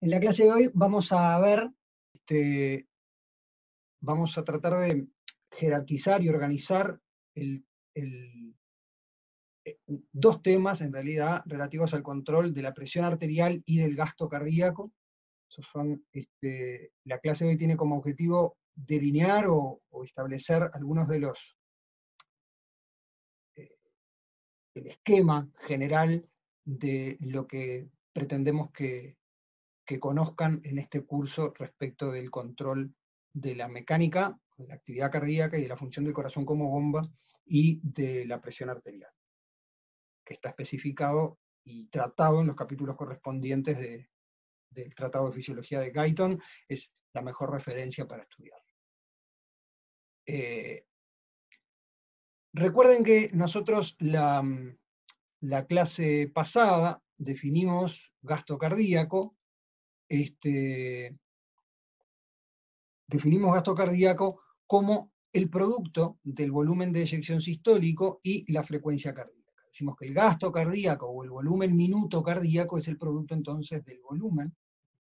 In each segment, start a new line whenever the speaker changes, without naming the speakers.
En la clase de hoy vamos a ver, este, vamos a tratar de jerarquizar y organizar el- el- dos temas, en realidad, relativos al control de la presión arterial y del gasto cardíaco. Esos son, la clase de hoy tiene como objetivo delinear o establecer algunos de los, eh, el esquema general de lo que pretendemos que conozcan en este curso respecto del control de la mecánica, de la actividad cardíaca y de la función del corazón como bomba y de la presión arterial, que está especificado y tratado en los capítulos correspondientes del Tratado de Fisiología de Guyton. Es la mejor referencia para estudiar. Recuerden que nosotros la clase pasada definimos gasto cardíaco, definimos gasto cardíaco como el producto del volumen de eyección sistólico y la frecuencia cardíaca. Decimos que el gasto cardíaco o el volumen minuto cardíaco es el producto entonces del volumen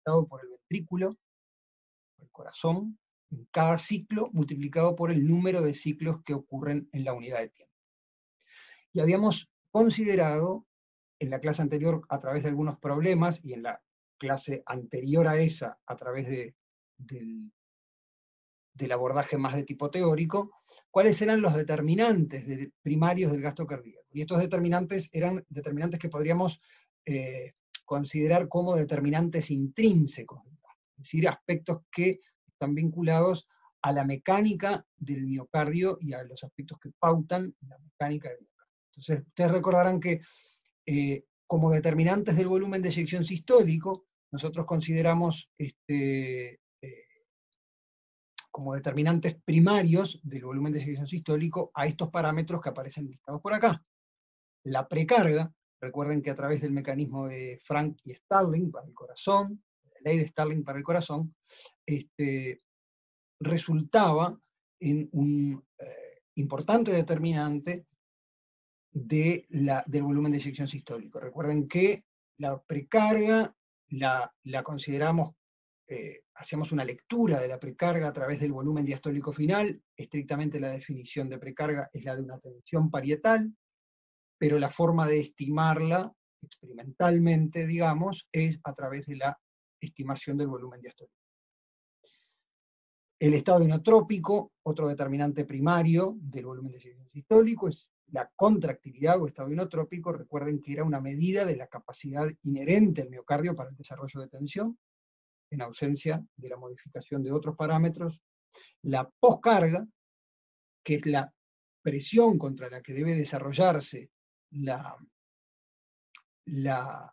dado por el ventrículo, por el corazón, en cada ciclo multiplicado por el número de ciclos que ocurren en la unidad de tiempo. Y habíamos considerado en la clase anterior a través de algunos problemas y en la clase anterior a esa a través del abordaje más de tipo teórico, cuáles eran los determinantes primarios del gasto cardíaco. Y estos determinantes eran determinantes que podríamos considerar como determinantes intrínsecos, es decir, aspectos que están vinculados a la mecánica del miocardio y a los aspectos que pautan la mecánica del miocardio. Entonces, ustedes recordarán que como determinantes del volumen de eyección sistólico, nosotros consideramos como determinantes primarios del volumen de eyección sistólico a estos parámetros que aparecen listados por acá. La precarga, recuerden que a través del mecanismo de Frank y Starling para el corazón, la ley de Starling para el corazón, resultaba en un importante determinante del volumen de eyección sistólico. Recuerden que la precarga la consideramos, hacemos una lectura de la precarga a través del volumen diastólico final. Estrictamente la definición de precarga es la de una tensión parietal, pero la forma de estimarla experimentalmente, digamos, es a través de la estimación del volumen diastólico. El estado inotrópico, otro determinante primario del volumen de eyección sistólico, es la contractilidad o estado inotrópico. Recuerden que era una medida de la capacidad inherente al miocardio para el desarrollo de tensión, en ausencia de la modificación de otros parámetros. La poscarga, que es la presión contra la que debe desarrollarse la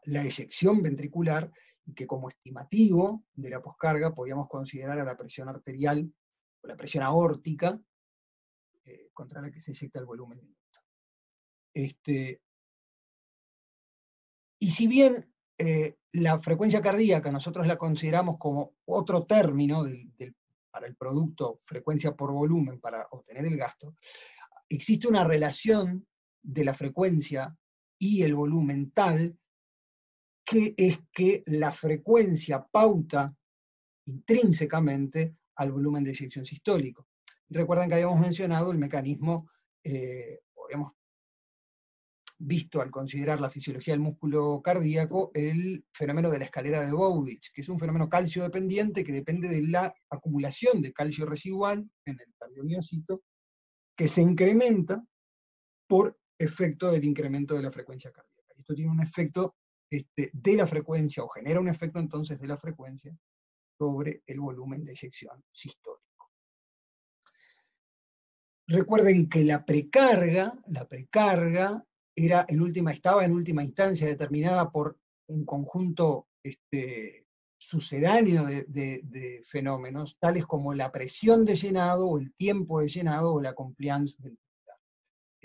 eyección ventricular, y que como estimativo de la poscarga podíamos considerar a la presión arterial o la presión aórtica contra la que se eyecta el volumen minuto. Y si bien la frecuencia cardíaca nosotros la consideramos como otro término para el producto frecuencia por volumen para obtener el gasto, existe una relación de la frecuencia y el volumen tal que es que la frecuencia pauta intrínsecamente al volumen de eyección sistólico. Recuerdan que habíamos mencionado el mecanismo, habíamos visto al considerar la fisiología del músculo cardíaco, el fenómeno de la escalera de Bowditch, que es un fenómeno calcio dependiente que depende de la acumulación de calcio residual en el cardiomiocito, que se incrementa por efecto del incremento de la frecuencia cardíaca. Esto tiene un efecto de la frecuencia, o genera un efecto entonces de la frecuencia sobre el volumen de eyección sistólico. Recuerden que la precarga estaba en última instancia determinada por un conjunto sucedáneo de fenómenos, tales como la presión de llenado, o el tiempo de llenado, o la compliance ventricular.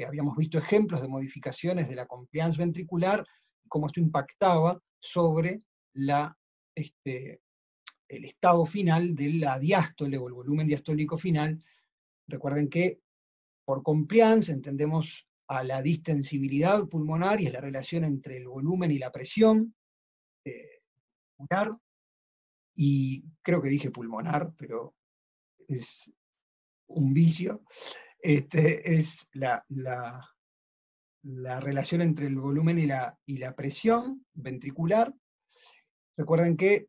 Habíamos visto ejemplos de modificaciones de la compliance ventricular, cómo esto impactaba sobre el estado final de la diástole, o el volumen diastólico final. Recuerden que por compliance entendemos a la distensibilidad pulmonar, y es la relación entre el volumen y la presión pulmonar. y creo que dije pulmonar, pero es un vicio, es la relación entre el volumen y la presión ventricular. Recuerden que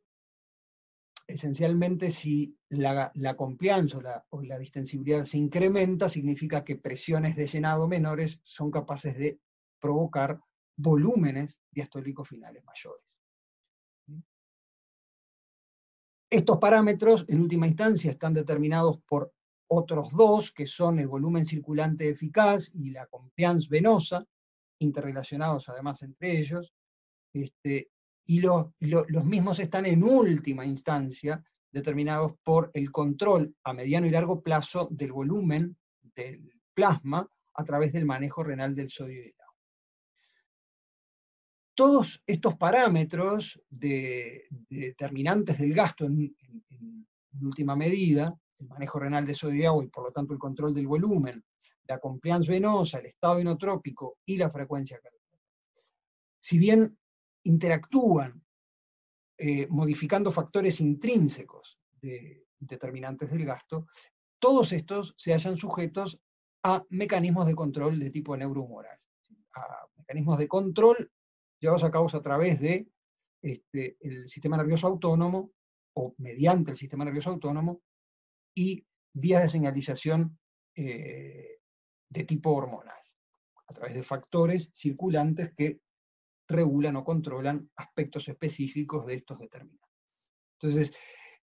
esencialmente si la compliance o la distensibilidad se incrementa, significa que presiones de llenado menores son capaces de provocar volúmenes diastólicos finales mayores. Estos parámetros, en última instancia, están determinados por otros dos, que son el volumen circulante eficaz y la compliance venosa, interrelacionados además entre ellos, y los mismos están en última instancia determinados por el control a mediano y largo plazo del volumen del plasma a través del manejo renal del sodio y del agua. Todos estos parámetros determinantes del gasto en última medida, el manejo renal de sodio y agua y por lo tanto el control del volumen, la compliance venosa, el estado inotrópico y la frecuencia cardíaca, si bien interactúan modificando factores intrínsecos de determinantes del gasto, todos estos se hallan sujetos a mecanismos de control de tipo neurohumoral, a mecanismos de control llevados a cabo a través de el sistema nervioso autónomo o mediante el sistema nervioso autónomo y vías de señalización de tipo hormonal, a través de factores circulantes que regulan o controlan aspectos específicos de estos determinantes. Entonces,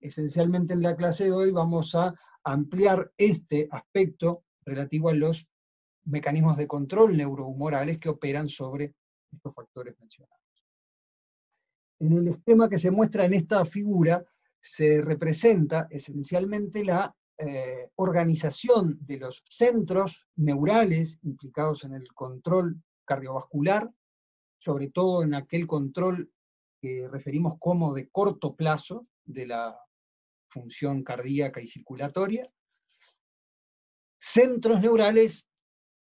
esencialmente en la clase de hoy vamos a ampliar este aspecto relativo a los mecanismos de control neurohumorales que operan sobre estos factores mencionados. En el esquema que se muestra en esta figura se representa esencialmente la organización de los centros neurales implicados en el control cardiovascular, sobre todo en aquel control que referimos como de corto plazo de la función cardíaca y circulatoria, centros neurales,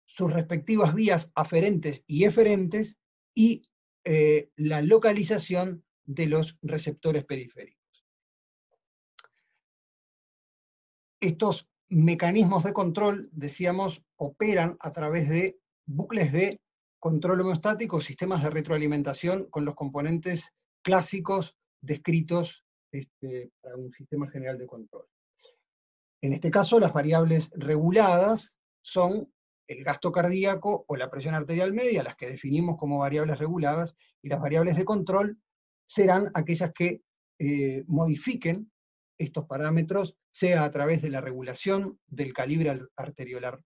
sus respectivas vías aferentes y eferentes, y la localización de los receptores periféricos. Estos mecanismos de control, decíamos, operan a través de bucles de control homeostático, sistemas de retroalimentación con los componentes clásicos descritos para un sistema general de control. En este caso, las variables reguladas son el gasto cardíaco o la presión arterial media, las que definimos como variables reguladas, y las variables de control serán aquellas que modifiquen estos parámetros, sea a través de la regulación del calibre arteriolar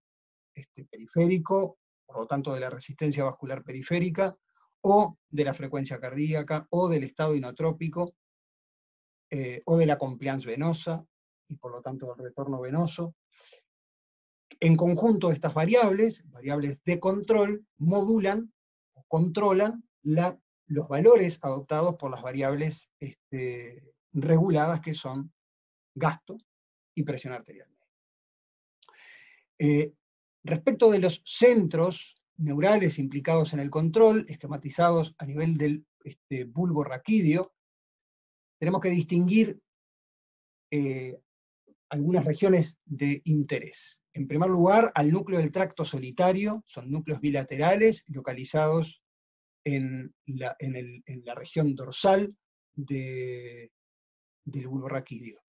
periférico, por lo tanto de la resistencia vascular periférica, o de la frecuencia cardíaca, o del estado inotrópico, o de la compliance venosa, y por lo tanto del retorno venoso. En conjunto, estas variables de control, modulan o controlan los valores adoptados por las variables reguladas, que son gasto y presión arterial media. Respecto de los centros neurales implicados en el control, esquematizados a nivel del bulbo raquídeo, tenemos que distinguir algunas regiones de interés. En primer lugar, al núcleo del tracto solitario, son núcleos bilaterales localizados en la región dorsal del bulbo raquídeo.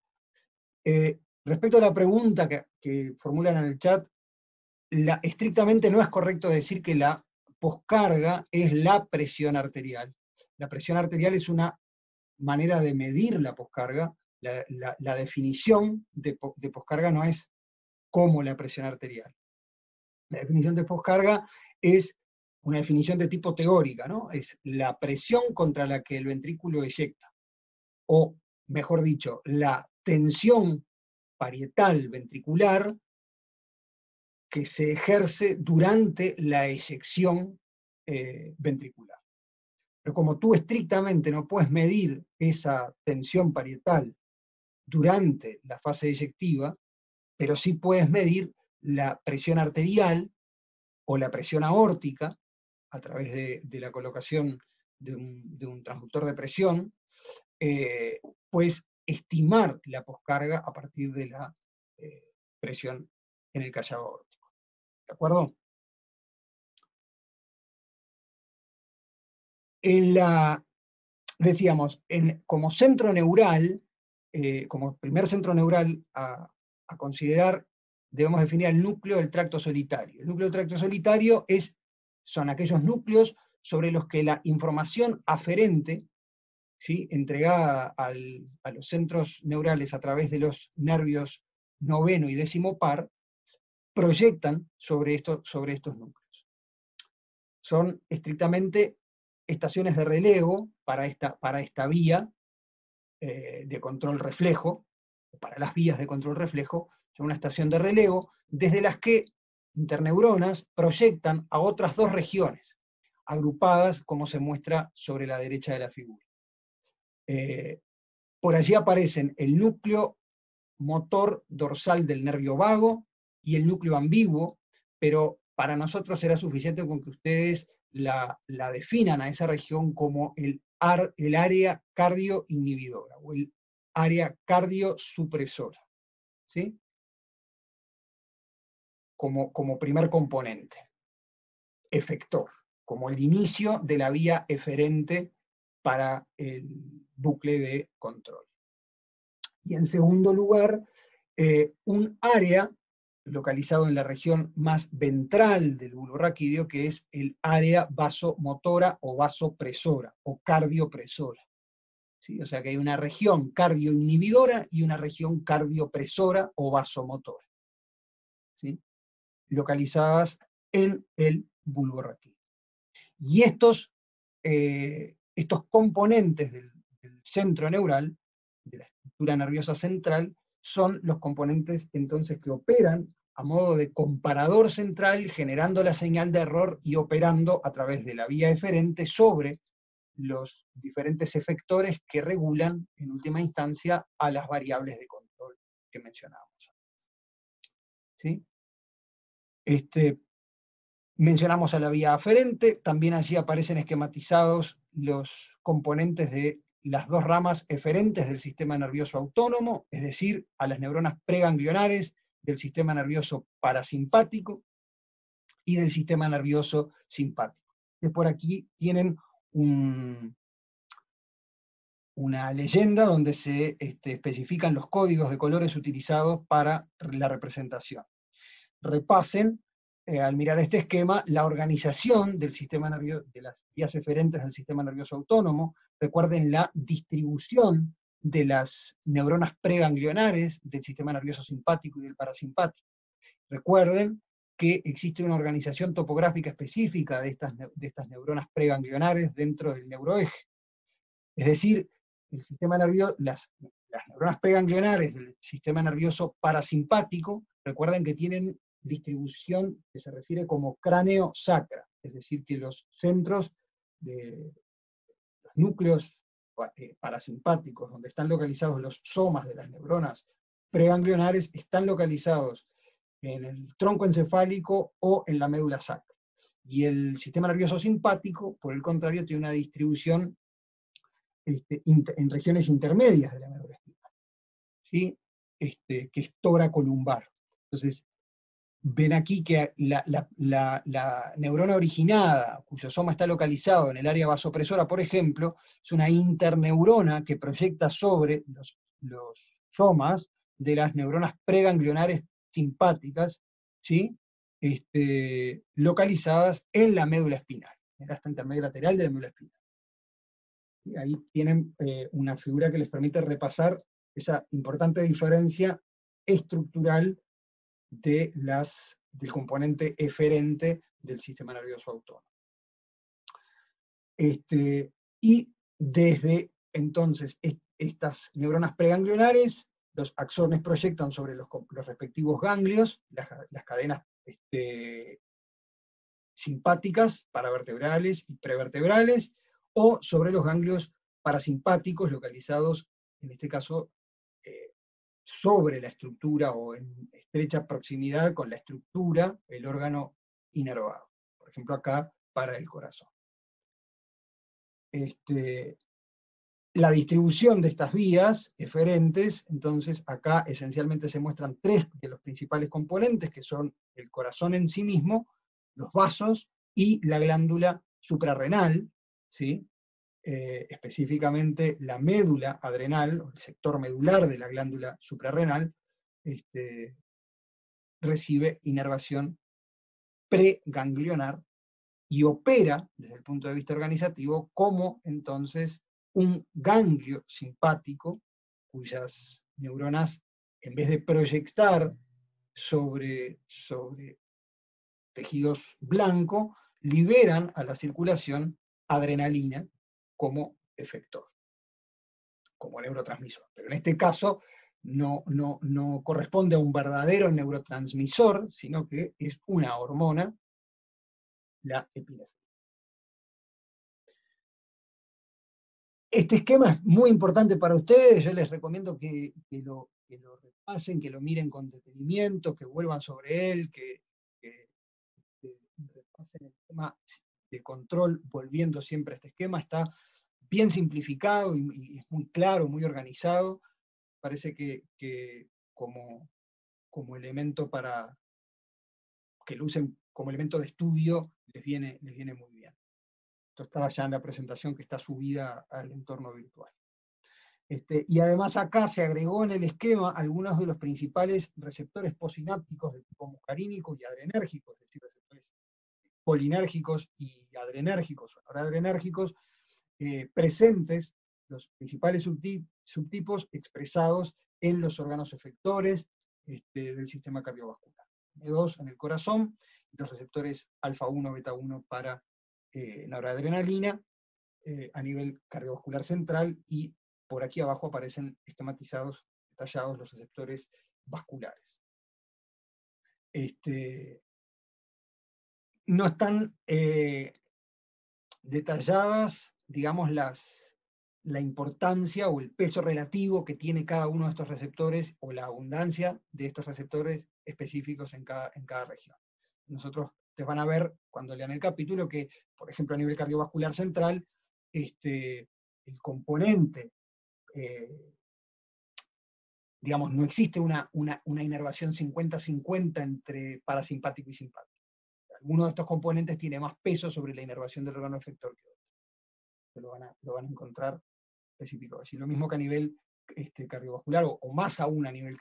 Respecto a la pregunta que formulan en el chat, estrictamente no es correcto decir que la poscarga es la presión arterial. La presión arterial es una manera de medir la poscarga. La definición de poscarga no es como la presión arterial. La definición de poscarga es una definición de tipo teórica, ¿no? Es la presión contra la que el ventrículo eyecta, o mejor dicho, la tensión parietal ventricular que se ejerce durante la eyección ventricular. Pero como tú estrictamente no puedes medir esa tensión parietal durante la fase eyectiva, pero sí puedes medir la presión arterial o la presión aórtica a través de la colocación de un transductor de presión, pues estimar la poscarga a partir de la presión en el callado aórtico. ¿De acuerdo? Decíamos, como centro neural, como primer centro neural a considerar, debemos definir el núcleo del tracto solitario. El núcleo del tracto solitario son aquellos núcleos sobre los que la información aferente, ¿sí?, entregada a los centros neurales a través de los nervios noveno y décimo par, proyectan sobre estos núcleos. Son estrictamente estaciones de relevo para esta vía de control reflejo, para las vías de control reflejo, son una estación de relevo desde las que interneuronas proyectan a otras dos regiones, agrupadas como se muestra sobre la derecha de la figura. Por allí aparecen el núcleo motor dorsal del nervio vago y el núcleo ambiguo, pero para nosotros será suficiente con que ustedes la definan a esa región como el área cardioinhibidora o el área cardiosupresora, ¿sí?, como primer componente, efector, como el inicio de la vía eferente para el bucle de control. Y en segundo lugar, un área localizado en la región más ventral del bulbo raquídeo, que es el área vasomotora o vasopresora, o cardiopresora. ¿Sí? O sea que hay una región cardioinhibidora y una región cardiopresora o vasomotora, ¿sí?, localizadas en el bulbo raquídeo. Y estos componentes del centro neural, de la estructura nerviosa central, son los componentes entonces que operan a modo de comparador central, generando la señal de error y operando a través de la vía eferente sobre los diferentes efectores que regulan, en última instancia, a las variables de control que mencionábamos antes. ¿Sí? Mencionamos a la vía aferente, también allí aparecen esquematizados los componentes de las dos ramas eferentes del sistema nervioso autónomo, es decir, a las neuronas preganglionares del sistema nervioso parasimpático y del sistema nervioso simpático. Que por aquí tienen una leyenda donde se especifican los códigos de colores utilizados para la representación. Repasen, al mirar este esquema, la organización del sistema nervioso, de las vías eferentes del sistema nervioso autónomo. Recuerden la distribución de las neuronas preganglionares del sistema nervioso simpático y del parasimpático. Recuerden que existe una organización topográfica específica de estas neuronas preganglionares dentro del neuroeje. Es decir, el sistema nervioso, las neuronas preganglionares del sistema nervioso parasimpático, recuerden que tienen distribución que se refiere como cráneo-sacra, es decir, que los centros de los núcleos parasimpáticos, donde están localizados los somas de las neuronas preganglionares, están localizados en el tronco encefálico o en la médula sacra. Y el sistema nervioso simpático, por el contrario, tiene una distribución en regiones intermedias de la médula espinal, ¿sí? Que es toracolumbar. Entonces, ven aquí que la neurona originada, cuyo soma está localizado en el área vasopresora, por ejemplo, es una interneurona que proyecta sobre los somas de las neuronas preganglionares simpáticas, ¿sí? Localizadas en la médula espinal, en la asta intermedia lateral de la médula espinal. Y ahí tienen una figura que les permite repasar esa importante diferencia estructural del componente eferente del sistema nervioso autónomo. Y desde entonces estas neuronas preganglionares, los axones proyectan sobre los respectivos ganglios, las cadenas simpáticas, paravertebrales y prevertebrales, o sobre los ganglios parasimpáticos localizados, en este caso, sobre la estructura o en estrecha proximidad con la estructura, el órgano inervado. Por ejemplo, acá para el corazón. la distribución de estas vías eferentes, entonces acá esencialmente se muestran tres de los principales componentes, que son el corazón en sí mismo, los vasos y la glándula suprarrenal, ¿sí? Específicamente la médula adrenal, o el sector medular de la glándula suprarrenal, recibe inervación preganglionar y opera, desde el punto de vista organizativo, como entonces un ganglio simpático, cuyas neuronas, en vez de proyectar sobre tejidos blancos, liberan a la circulación adrenalina como efector, como neurotransmisor. Pero en este caso no corresponde a un verdadero neurotransmisor, sino que es una hormona, la epinefrina. Este esquema es muy importante para ustedes, yo les recomiendo que lo repasen, que lo miren con detenimiento, que vuelvan sobre él, que repasen el esquema de control, volviendo siempre a este esquema. Está bien simplificado y es muy claro, muy organizado. Parece que como elemento para que lo usen como elemento de estudio les viene muy bien. Esto está ya en la presentación que está subida al entorno virtual. Y además acá se agregó en el esquema algunos de los principales receptores posinápticos de tipo muscarínico y adrenérgico, es decir, receptores polinérgicos y adrenérgicos o noradrenérgicos, presentes, los principales subtipos expresados en los órganos efectores del sistema cardiovascular. M2 en el corazón, y los receptores alfa-1, beta-1 para noradrenalina a nivel cardiovascular central, y por aquí abajo aparecen esquematizados, detallados los receptores vasculares. No están detalladas, digamos, la importancia o el peso relativo que tiene cada uno de estos receptores, o la abundancia de estos receptores específicos en cada región. Ustedes van a ver, cuando lean el capítulo, que, por ejemplo, a nivel cardiovascular central, el componente, digamos, no existe una inervación 50-50 entre parasimpático y simpático. Alguno de estos componentes tiene más peso sobre la inervación del órgano efector que otro. Lo van a encontrar específico. Así, lo mismo que a nivel cardiovascular, o más aún a nivel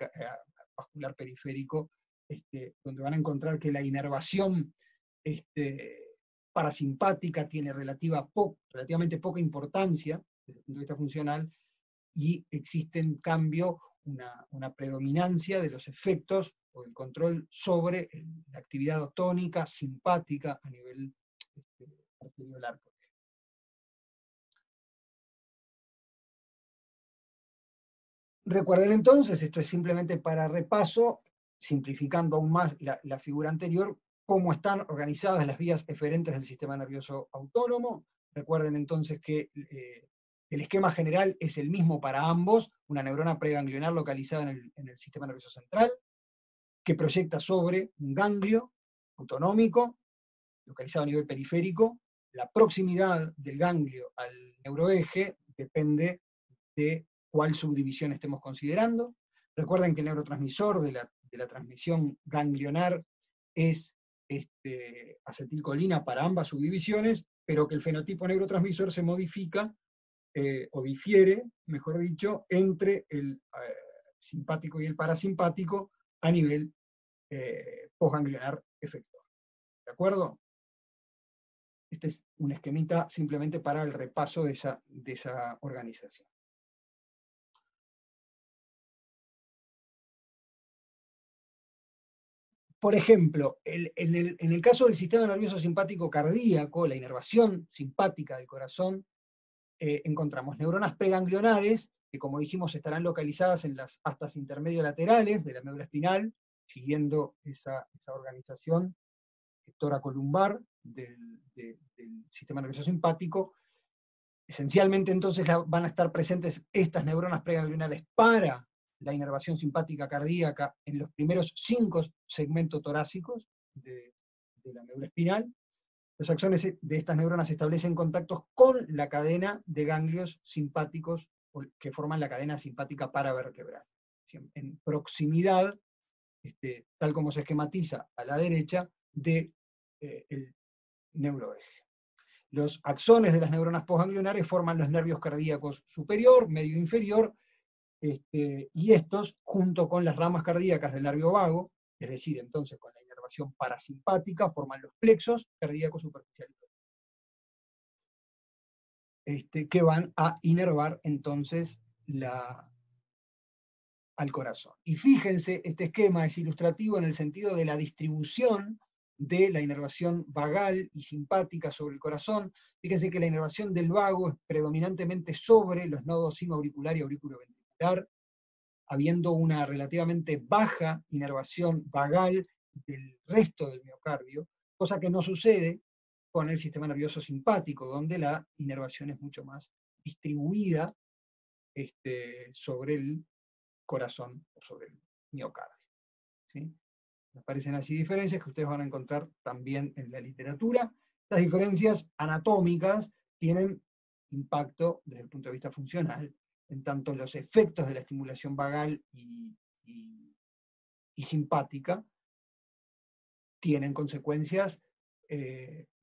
vascular periférico, donde van a encontrar que la inervación parasimpática tiene relativamente poca importancia desde el punto de vista funcional, y existe en cambio una predominancia de los efectos o del control sobre la actividad tónica, simpática a nivel arteriolar. Recuerden entonces, esto es simplemente para repaso, simplificando aún más la figura anterior, cómo están organizadas las vías eferentes del sistema nervioso autónomo. Recuerden entonces que el esquema general es el mismo para ambos: una neurona preganglionar localizada en el sistema nervioso central, que proyecta sobre un ganglio autonómico, localizado a nivel periférico. La proximidad del ganglio al neuroeje depende de cuál subdivisión estemos considerando. Recuerden que el neurotransmisor de la transmisión ganglionar es acetilcolina para ambas subdivisiones, pero que el fenotipo neurotransmisor se modifica, o difiere, mejor dicho, entre el simpático y el parasimpático a nivel postganglionar efector. ¿De acuerdo? Este es un esquemita simplemente para el repaso de esa organización. Por ejemplo, en el caso del sistema nervioso simpático cardíaco, la inervación simpática del corazón, encontramos neuronas preganglionares, que, como dijimos, estarán localizadas en las astas intermedio-laterales de la médula espinal, siguiendo esa organización toracolumbar del sistema nervioso simpático. Esencialmente, entonces, van a estar presentes estas neuronas preganglionares para la inervación simpática cardíaca en los primeros 5 segmentos torácicos de la médula espinal, Los axones de estas neuronas establecen contactos con la cadena de ganglios simpáticos que forman la cadena simpática paravertebral. En proximidad, tal como se esquematiza a la derecha, del neuroeje. Los axones de las neuronas postganglionares forman los nervios cardíacos superior, medio e inferior, y estos, junto con las ramas cardíacas del nervio vago, es decir, entonces con la inervación parasimpática, forman los plexos cardíacos superficiales, que van a inervar entonces al corazón. Y fíjense, este esquema es ilustrativo en el sentido de la distribución de la inervación vagal y simpática sobre el corazón. Fíjense que la inervación del vago es predominantemente sobre los nodos sinoauricular y auriculoventricular, habiendo una relativamente baja inervación vagal del resto del miocardio, cosa que no sucede con el sistema nervioso simpático, donde la inervación es mucho más distribuida sobre el corazón o sobre el miocardio. ¿Sí? Aparecen así diferencias que ustedes van a encontrar también en la literatura. Las diferencias anatómicas tienen impacto desde el punto de vista funcional, en tanto los efectos de la estimulación vagal y simpática tienen consecuencias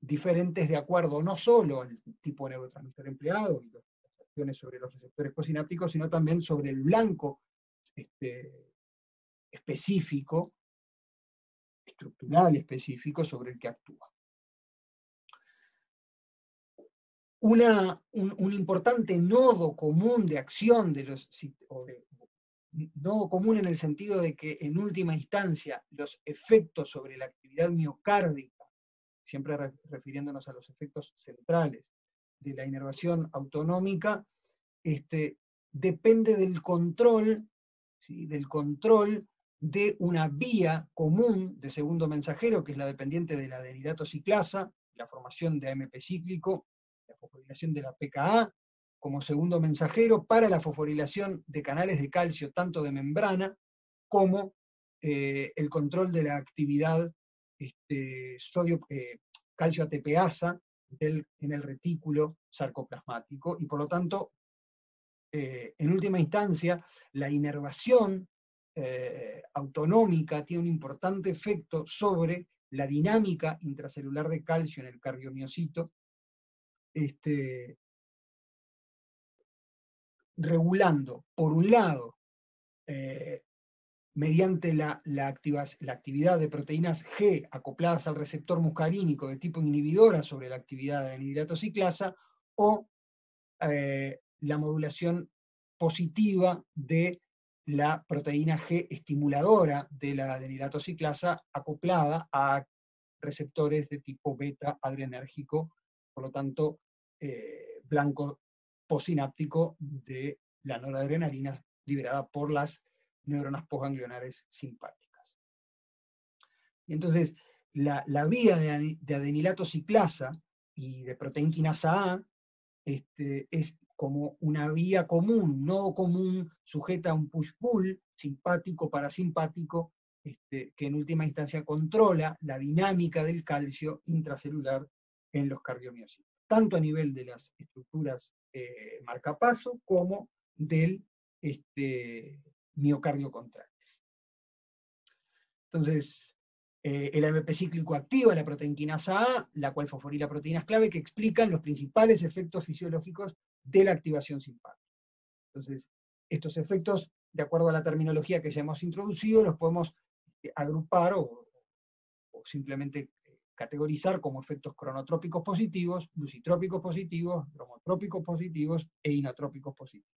diferentes de acuerdo no solo al tipo de neurotransmisor empleado y las acciones sobre los receptores postsinápticos, sino también sobre el blanco específico, estructural específico sobre el que actúa. Un importante nodo común de acción de los, nodo común en el sentido de que en última instancia los efectos sobre la actividad miocárdica, siempre refiriéndonos a los efectos centrales de la inervación autonómica, depende del control, ¿sí? Del control de una vía común de segundo mensajero, que es la dependiente de la adenilato ciclasa, la formación de AMP cíclico, la fosforilación de la PKA, como segundo mensajero para la fosforilación de canales de calcio, tanto de membrana como el control de la actividad calcio ATPasa en el retículo sarcoplasmático, y por lo tanto, en última instancia, la inervación autonómica tiene un importante efecto sobre la dinámica intracelular de calcio en el cardiomiocito, regulando, por un lado, mediante la actividad de proteínas G acopladas al receptor muscarínico de tipo inhibidora sobre la actividad de anhidriato ciclasa, o la modulación positiva de la proteína G estimuladora de la anhidriato ciclasa acoplada a receptores de tipo beta adrenérgico, por lo tanto, blanco postsináptico de la noradrenalina liberada por las neuronas postganglionares simpáticas. Y entonces, la vía de adenilato ciclasa y de proteínquinasa A es como una vía común, un nodo común sujeta a un push-pull simpático, parasimpático, que en última instancia controla la dinámica del calcio intracelular en los cardiomiocitos, tanto a nivel de las estructuras marcapaso como del miocardio contráctil. Entonces, el AMP cíclico activa la proteínquinasa A, la cual fosforila proteínas clave que explican los principales efectos fisiológicos de la activación simpática. Entonces, estos efectos, de acuerdo a la terminología que ya hemos introducido, los podemos agrupar o simplemente categorizar como efectos cronotrópicos positivos, lucitrópicos positivos, dromotrópicos positivos e inotrópicos positivos.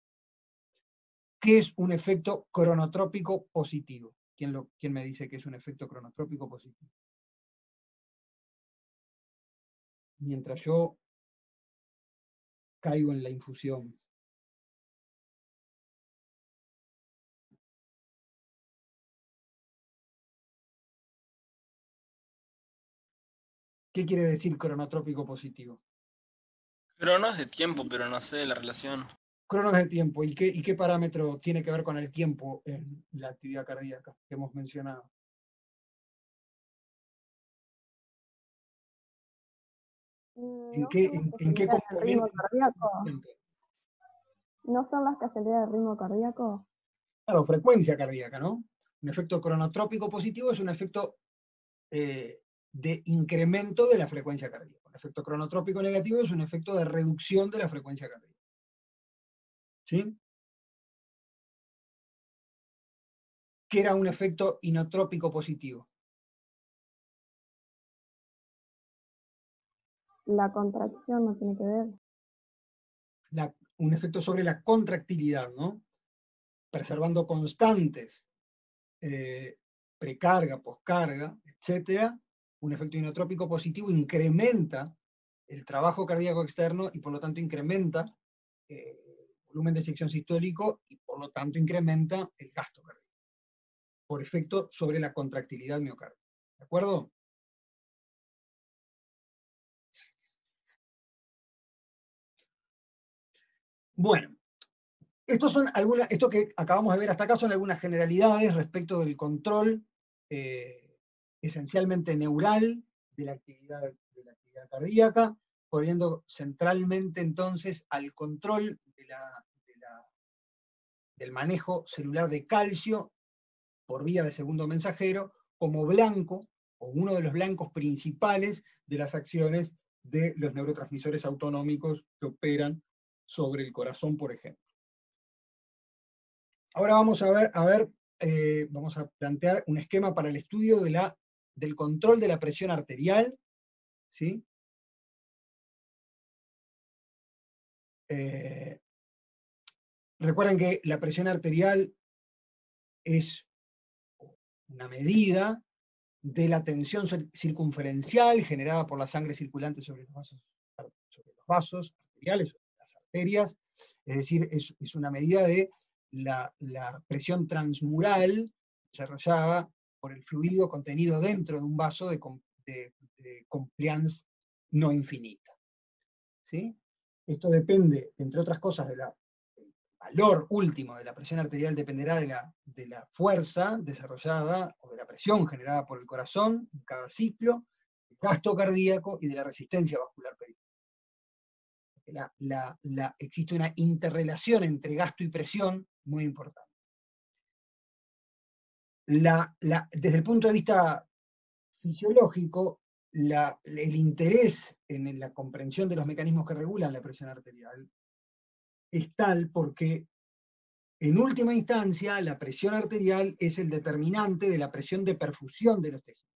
¿Qué es un efecto cronotrópico positivo? ¿Quién me dice que es un efecto cronotrópico positivo? Mientras yo caigo en la infusión. ¿Qué quiere decir cronotrópico positivo?
Cronos de tiempo, pero no sé la relación.
Cronos de tiempo. ¿Y qué parámetro tiene que ver con el tiempo en la actividad cardíaca que hemos mencionado? ¿En
¿No
qué,
son las que
en qué
aceleran el ritmo
componente?
cardíaco? ¿No son las que aceleran el ritmo cardíaco?
Claro, frecuencia cardíaca, ¿no? Un efecto cronotrópico positivo es un efecto de incremento de la frecuencia cardíaca. Un efecto cronotrópico negativo es un efecto de reducción de la frecuencia cardíaca. ¿Sí? ¿Qué era un efecto inotrópico positivo?
La contracción no tiene que ver.
Un efecto sobre la contractilidad, ¿no? Preservando constantes, precarga, poscarga, etcétera. Un efecto inotrópico positivo incrementa el trabajo cardíaco externo y por lo tanto incrementa el volumen de eyección sistólico y por lo tanto incrementa el gasto cardíaco, por efecto sobre la contractilidad miocárdica. ¿De acuerdo? Bueno, esto que acabamos de ver hasta acá son algunas generalidades respecto del control esencialmente neural de la actividad cardíaca, poniendo centralmente entonces al control del manejo celular de calcio por vía de segundo mensajero como blanco o uno de los blancos principales de las acciones de los neurotransmisores autonómicos que operan sobre el corazón, por ejemplo. Ahora vamos vamos a plantear un esquema para el estudio del control de la presión arterial, ¿sí? Recuerden que la presión arterial es una medida de la tensión circunferencial generada por la sangre circulante sobre los vasos arteriales, sobre las arterias, es decir, es una medida de la presión transmural desarrollada por el fluido contenido dentro de un vaso de compliance no infinita. ¿Sí? Esto depende, entre otras cosas, del valor último de la presión arterial dependerá de la fuerza desarrollada o de la presión generada por el corazón en cada ciclo, del gasto cardíaco y de la resistencia vascular periférica. Existe una interrelación entre gasto y presión muy importante. Desde el punto de vista fisiológico, el interés en la comprensión de los mecanismos que regulan la presión arterial es tal porque, en última instancia, la presión arterial es el determinante de la presión de perfusión de los tejidos.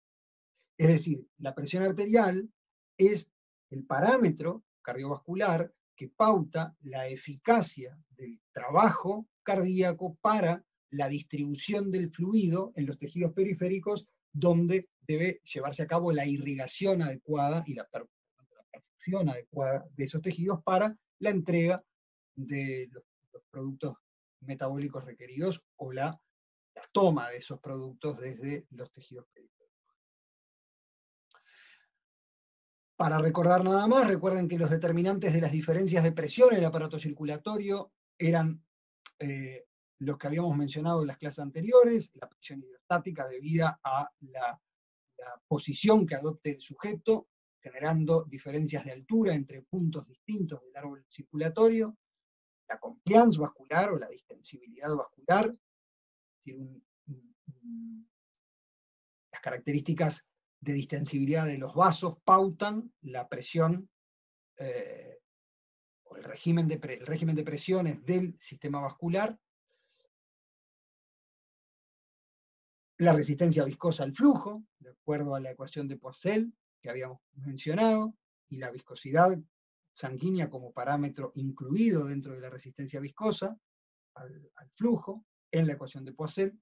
Es decir, la presión arterial es el parámetro cardiovascular que pauta la eficacia del trabajo cardíaco para la distribución del fluido en los tejidos periféricos, donde debe llevarse a cabo la irrigación adecuada y la perfusión adecuada de esos tejidos para la entrega de los productos metabólicos requeridos o la toma de esos productos desde los tejidos periféricos. Para recordar nada más, recuerden que los determinantes de las diferencias de presión en el aparato circulatorio eran los que habíamos mencionado en las clases anteriores: la presión hidrostática debida a la posición que adopte el sujeto, generando diferencias de altura entre puntos distintos del árbol circulatorio; la compliance vascular o la distensibilidad vascular, es decir, las características de distensibilidad de los vasos pautan la presión o el régimen de presiones del sistema vascular; la resistencia viscosa al flujo, de acuerdo a la ecuación de Poiseuille que habíamos mencionado, y la viscosidad sanguínea como parámetro incluido dentro de la resistencia viscosa al flujo en la ecuación de Poiseuille.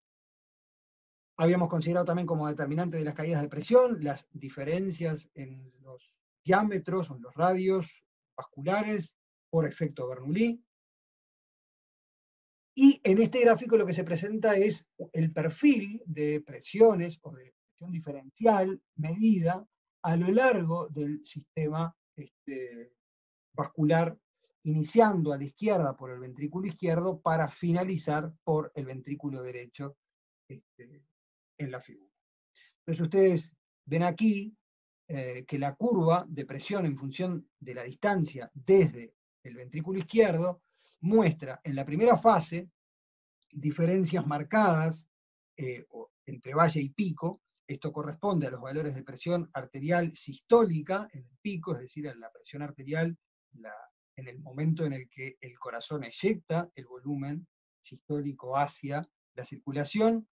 Habíamos considerado también como determinante de las caídas de presión las diferencias en los diámetros o en los radios vasculares por efecto Bernoulli. Y en este gráfico lo que se presenta es el perfil de presiones o de presión diferencial medida a lo largo del sistema vascular, iniciando a la izquierda por el ventrículo izquierdo para finalizar por el ventrículo derecho en la figura. Entonces ustedes ven aquí que la curva de presión en función de la distancia desde el ventrículo izquierdo muestra en la primera fase diferencias marcadas entre valle y pico. Esto corresponde a los valores de presión arterial sistólica en el pico, es decir, en la presión arterial en el momento en el que el corazón eyecta el volumen sistólico hacia la circulación,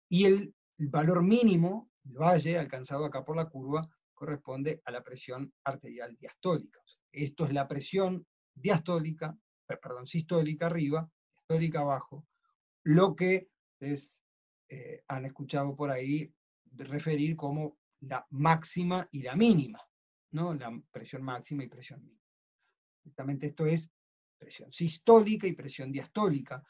y el valor mínimo, el valle, alcanzado acá por la curva, corresponde a la presión arterial diastólica. O sea, esto es la presión diastólica, sistólica arriba, diastólica abajo, lo que ustedes han escuchado por ahí referir como la máxima y la mínima, ¿no? La presión máxima y presión mínima. Justamente esto es presión sistólica y presión diastólica.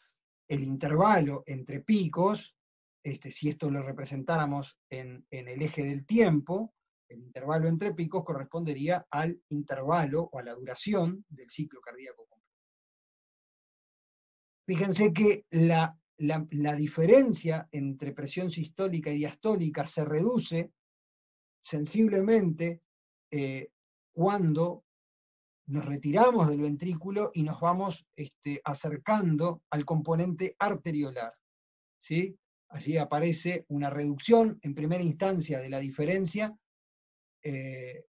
El intervalo entre picos, si esto lo representáramos en el eje del tiempo, el intervalo entre picos correspondería al intervalo o a la duración del ciclo cardíaco completo. Fíjense que la diferencia entre presión sistólica y diastólica se reduce sensiblemente cuando nos retiramos del ventrículo y nos vamos acercando al componente arteriolar, ¿sí? Allí aparece una reducción en primera instancia de la diferencia de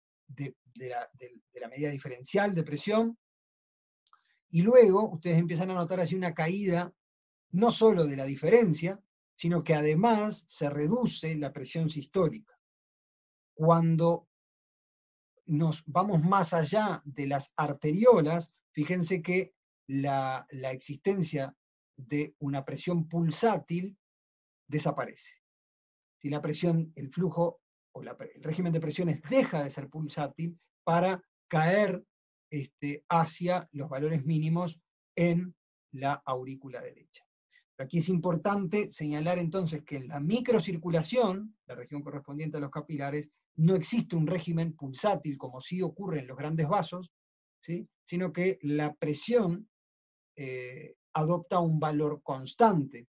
la medida diferencial de presión, y luego ustedes empiezan a notar allí una caída no solo de la diferencia, sino que además se reduce la presión sistólica. Cuando nos vamos más allá de las arteriolas, fíjense que la existencia de una presión pulsátil desaparece. Si la presión, el flujo o el régimen de presiones deja de ser pulsátil para caer hacia los valores mínimos en la aurícula derecha. Pero aquí es importante señalar entonces que en la microcirculación, la región correspondiente a los capilares, no existe un régimen pulsátil como sí ocurre en los grandes vasos, ¿sí? Sino que la presión adopta un valor constante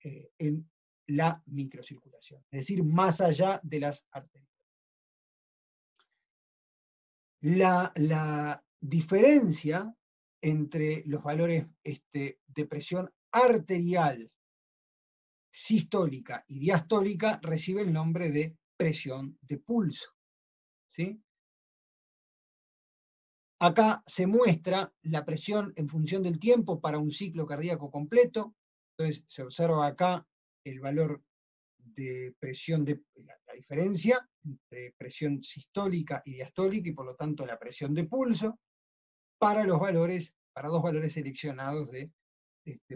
en la microcirculación, es decir, más allá de las arterias. La diferencia entre los valores de presión arterial, sistólica y diastólica recibe el nombre de presión de pulso, ¿sí? Acá se muestra la presión en función del tiempo para un ciclo cardíaco completo. Entonces se observa acá el valor de presión, la diferencia entre presión sistólica y diastólica, y por lo tanto la presión de pulso, para dos valores seleccionados de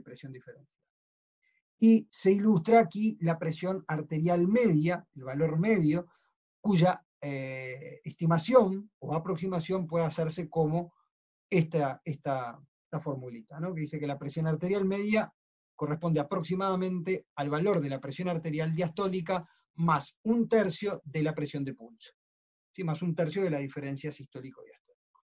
presión diferencial. Y se ilustra aquí la presión arterial media, el valor medio, cuya estimación o aproximación puede hacerse como esta formulita, ¿no? Que dice que la presión arterial media corresponde aproximadamente al valor de la presión arterial diastólica más 1/3 de la presión de pulso, ¿sí? Más 1/3 de la diferencia sistólico-diastólico.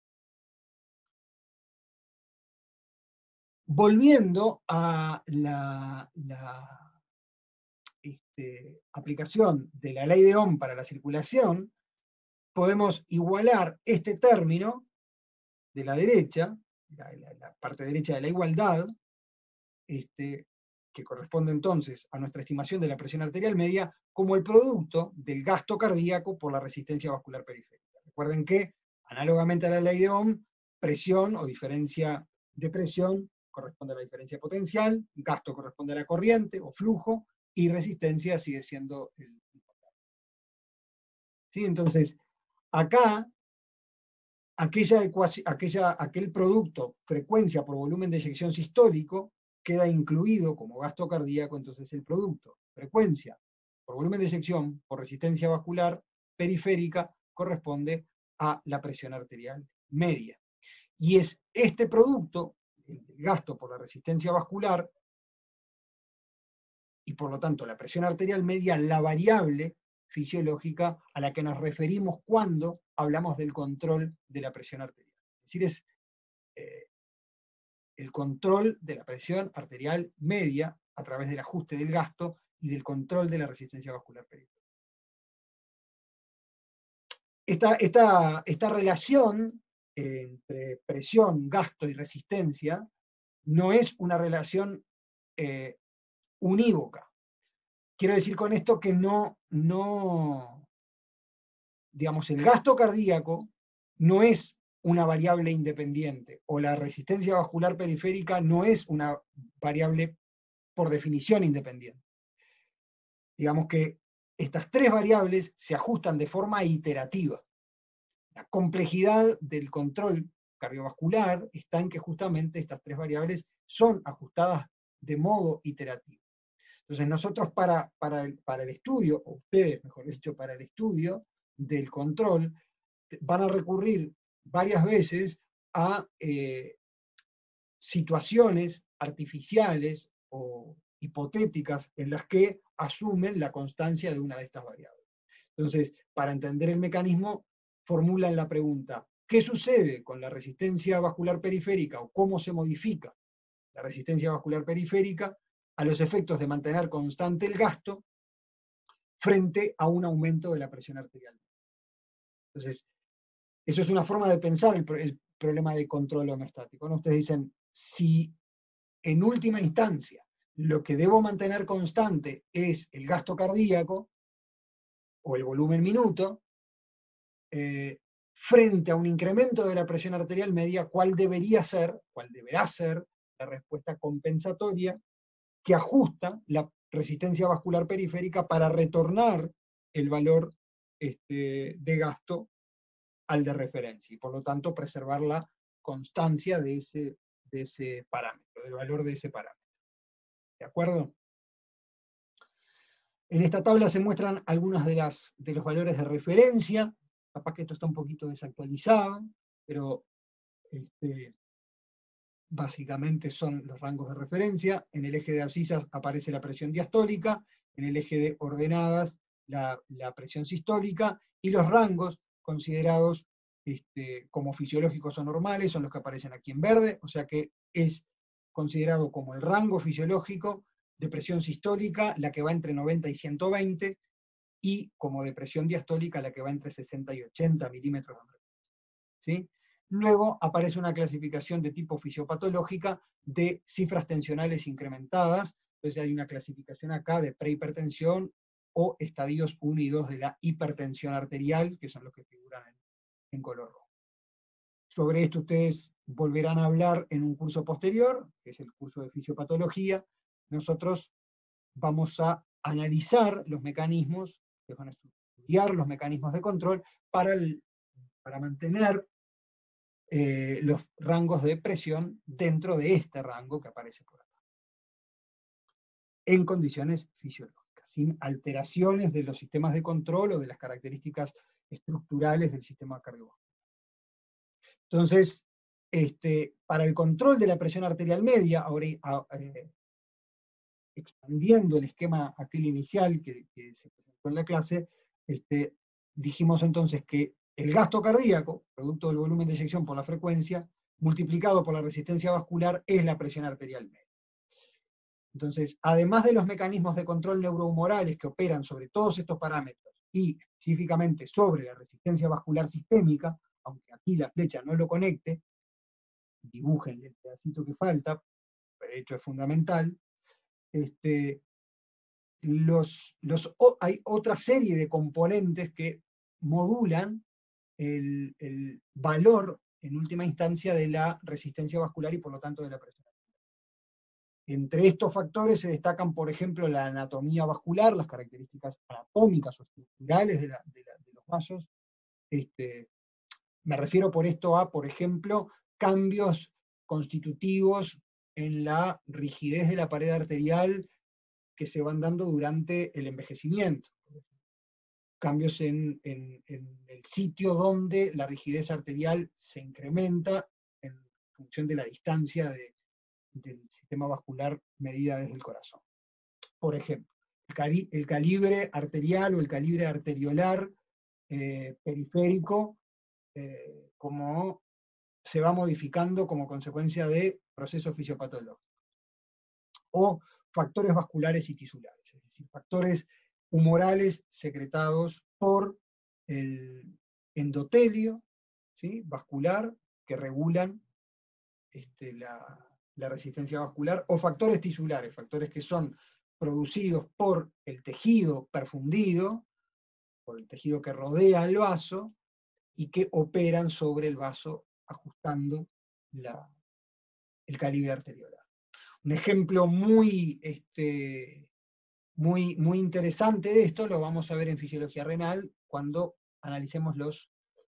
Volviendo a la aplicación de la ley de Ohm para la circulación, podemos igualar este término de la derecha, la parte derecha de la igualdad, que corresponde entonces a nuestra estimación de la presión arterial media, como el producto del gasto cardíaco por la resistencia vascular periférica. Recuerden que, análogamente a la ley de Ohm, presión o diferencia de presión corresponde a la diferencia potencial, gasto corresponde a la corriente o flujo, y resistencia sigue siendo el importante. ¿Sí? Entonces, acá, aquel producto, frecuencia por volumen de eyección sistólico, queda incluido como gasto cardíaco. Entonces el producto, frecuencia por volumen de eyección por resistencia vascular periférica, corresponde a la presión arterial media. Y es este producto, el gasto por la resistencia vascular, y por lo tanto la presión arterial media, la variable fisiológica a la que nos referimos cuando hablamos del control de la presión arterial. Es decir, es el control de la presión arterial media a través del ajuste del gasto y del control de la resistencia vascular periférica. esta relación entre presión, gasto y resistencia no es una relación unívoca. Quiero decir con esto que digamos, el gasto cardíaco no es una variable independiente, o la resistencia vascular periférica no es una variable por definición independiente. Digamos que estas tres variables se ajustan de forma iterativa. La complejidad del control cardiovascular está en que justamente estas tres variables son ajustadas de modo iterativo. Entonces nosotros para el estudio, o ustedes mejor dicho, para el estudio del control, van a recurrir varias veces a situaciones artificiales o hipotéticas en las que asumen la constancia de una de estas variables. Entonces, para entender el mecanismo, formulan la pregunta, ¿qué sucede con la resistencia vascular periférica o cómo se modifica la resistencia vascular periférica a los efectos de mantener constante el gasto frente a un aumento de la presión arterial? Entonces, eso es una forma de pensar el problema de control homeostático, ¿no? Ustedes dicen, si en última instancia lo que debo mantener constante es el gasto cardíaco o el volumen minuto, frente a un incremento de la presión arterial media, cuál deberá ser la respuesta compensatoria que ajusta la resistencia vascular periférica para retornar el valor de gasto al de referencia, y por lo tanto preservar la constancia de ese parámetro, del valor de ese parámetro. ¿De acuerdo? En esta tabla se muestran algunos de los valores de referencia. Capaz que esto está un poquito desactualizado, pero básicamente son los rangos de referencia. En el eje de abscisas aparece la presión diastólica, en el eje de ordenadas la presión sistólica, y los rangos considerados como fisiológicos o normales son los que aparecen aquí en verde, o sea que es considerado como el rango fisiológico de presión sistólica la que va entre 90 y 120, y como de presión diastólica la que va entre 60 y 80 milímetros de mercurio. ¿Sí? Luego aparece una clasificación de tipo fisiopatológica de cifras tensionales incrementadas. Entonces hay una clasificación acá de prehipertensión o estadios 1 y 2 de la hipertensión arterial, que son los que figuran en color rojo. Sobre esto ustedes volverán a hablar en un curso posterior, que es el curso de fisiopatología. Nosotros vamos a analizar los mecanismos, que van a estudiar los mecanismos de control para mantener los rangos de presión dentro de este rango que aparece por acá, en condiciones fisiológicas, sin alteraciones de los sistemas de control o de las características estructurales del sistema cardiovascular. Entonces, para el control de la presión arterial media, ahora expandiendo el esquema aquel inicial que se presentó en la clase, dijimos entonces que el gasto cardíaco, producto del volumen de eyección por la frecuencia, multiplicado por la resistencia vascular, es la presión arterial media. Entonces, además de los mecanismos de control neurohumorales que operan sobre todos estos parámetros, y específicamente sobre la resistencia vascular sistémica, aunque aquí la flecha no lo conecte, dibujen el pedacito que falta, de hecho es fundamental, hay otra serie de componentes que modulan el valor, en última instancia, de la resistencia vascular y por lo tanto de la presión. Entre estos factores se destacan, por ejemplo, la anatomía vascular, las características anatómicas o estructurales de los vasos. Me refiero por esto a, por ejemplo, cambios constitutivos en la rigidez de la pared arterial que se van dando durante el envejecimiento. Cambios en el sitio donde la rigidez arterial se incrementa en función de la distancia del sistema vascular medida desde el corazón. Por ejemplo, el calibre arterial o el calibre arteriolar periférico, como se va modificando como consecuencia de procesos fisiopatológicos. O factores vasculares y tisulares, es decir, factores humorales secretados por el endotelio, ¿sí? Vascular, que regulan la resistencia vascular, o factores tisulares, factores que son producidos por el tejido perfundido, por el tejido que rodea el vaso, y que operan sobre el vaso ajustando el calibre arteriolar. Un ejemplo muy interesante de esto lo vamos a ver en fisiología renal cuando analicemos los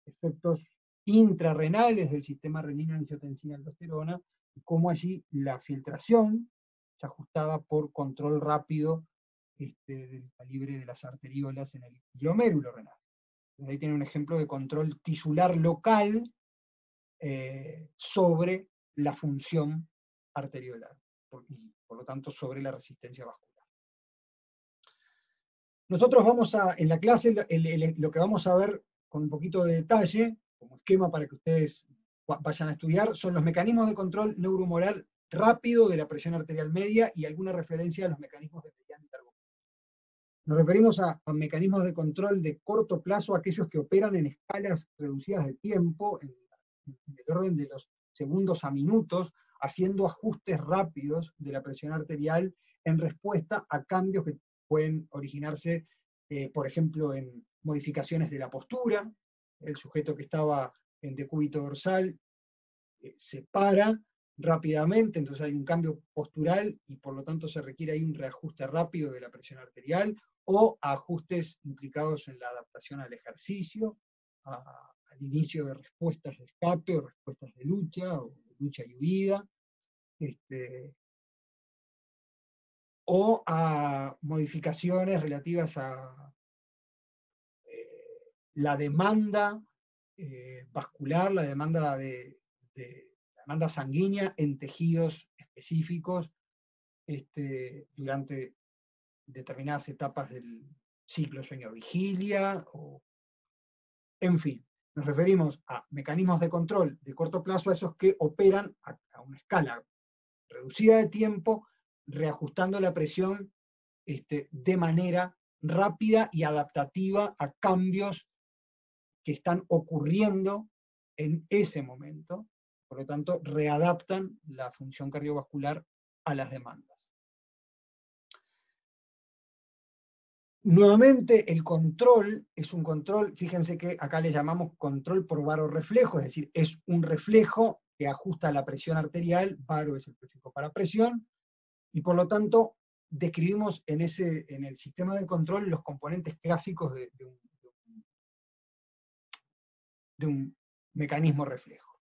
efectos intrarrenales del sistema renina-angiotensina-aldosterona, y cómo allí la filtración es ajustada por control rápido del calibre de las arteriolas en el glomérulo renal. Entonces ahí tiene un ejemplo de control tisular local sobre la función arteriolar, y por lo tanto sobre la resistencia vascular. Nosotros vamos en la clase, lo que vamos a ver con un poquito de detalle, como esquema para que ustedes vayan a estudiar, son los mecanismos de control neurohumoral rápido de la presión arterial media y alguna referencia a los mecanismos de mediano y largo plazo. Nos referimos a mecanismos de control de corto plazo, aquellos que operan en escalas reducidas de tiempo, en el orden de los segundos a minutos, haciendo ajustes rápidos de la presión arterial en respuesta a cambios que pueden originarse, por ejemplo, en modificaciones de la postura. El sujeto que estaba en decúbito dorsal se para rápidamente, entonces hay un cambio postural y por lo tanto se requiere ahí un reajuste rápido de la presión arterial, o ajustes implicados en la adaptación al ejercicio, al inicio de respuestas de escape o respuestas de lucha, o de lucha y huida, o a modificaciones relativas a la demanda vascular, la demanda la demanda sanguínea en tejidos específicos durante determinadas etapas del ciclo sueño-vigilia, en fin. Nos referimos a mecanismos de control de corto plazo, a esos que operan a una escala reducida de tiempo, reajustando la presión de manera rápida y adaptativa a cambios que están ocurriendo en ese momento. Por lo tanto, readaptan la función cardiovascular a las demandas. Nuevamente, el control es un control, fíjense que acá le llamamos control por varorreflejo, es decir, es un reflejo que ajusta la presión arterial, varo es el prefijo para presión, y por lo tanto describimos en el sistema de control los componentes clásicos de un mecanismo reflejo.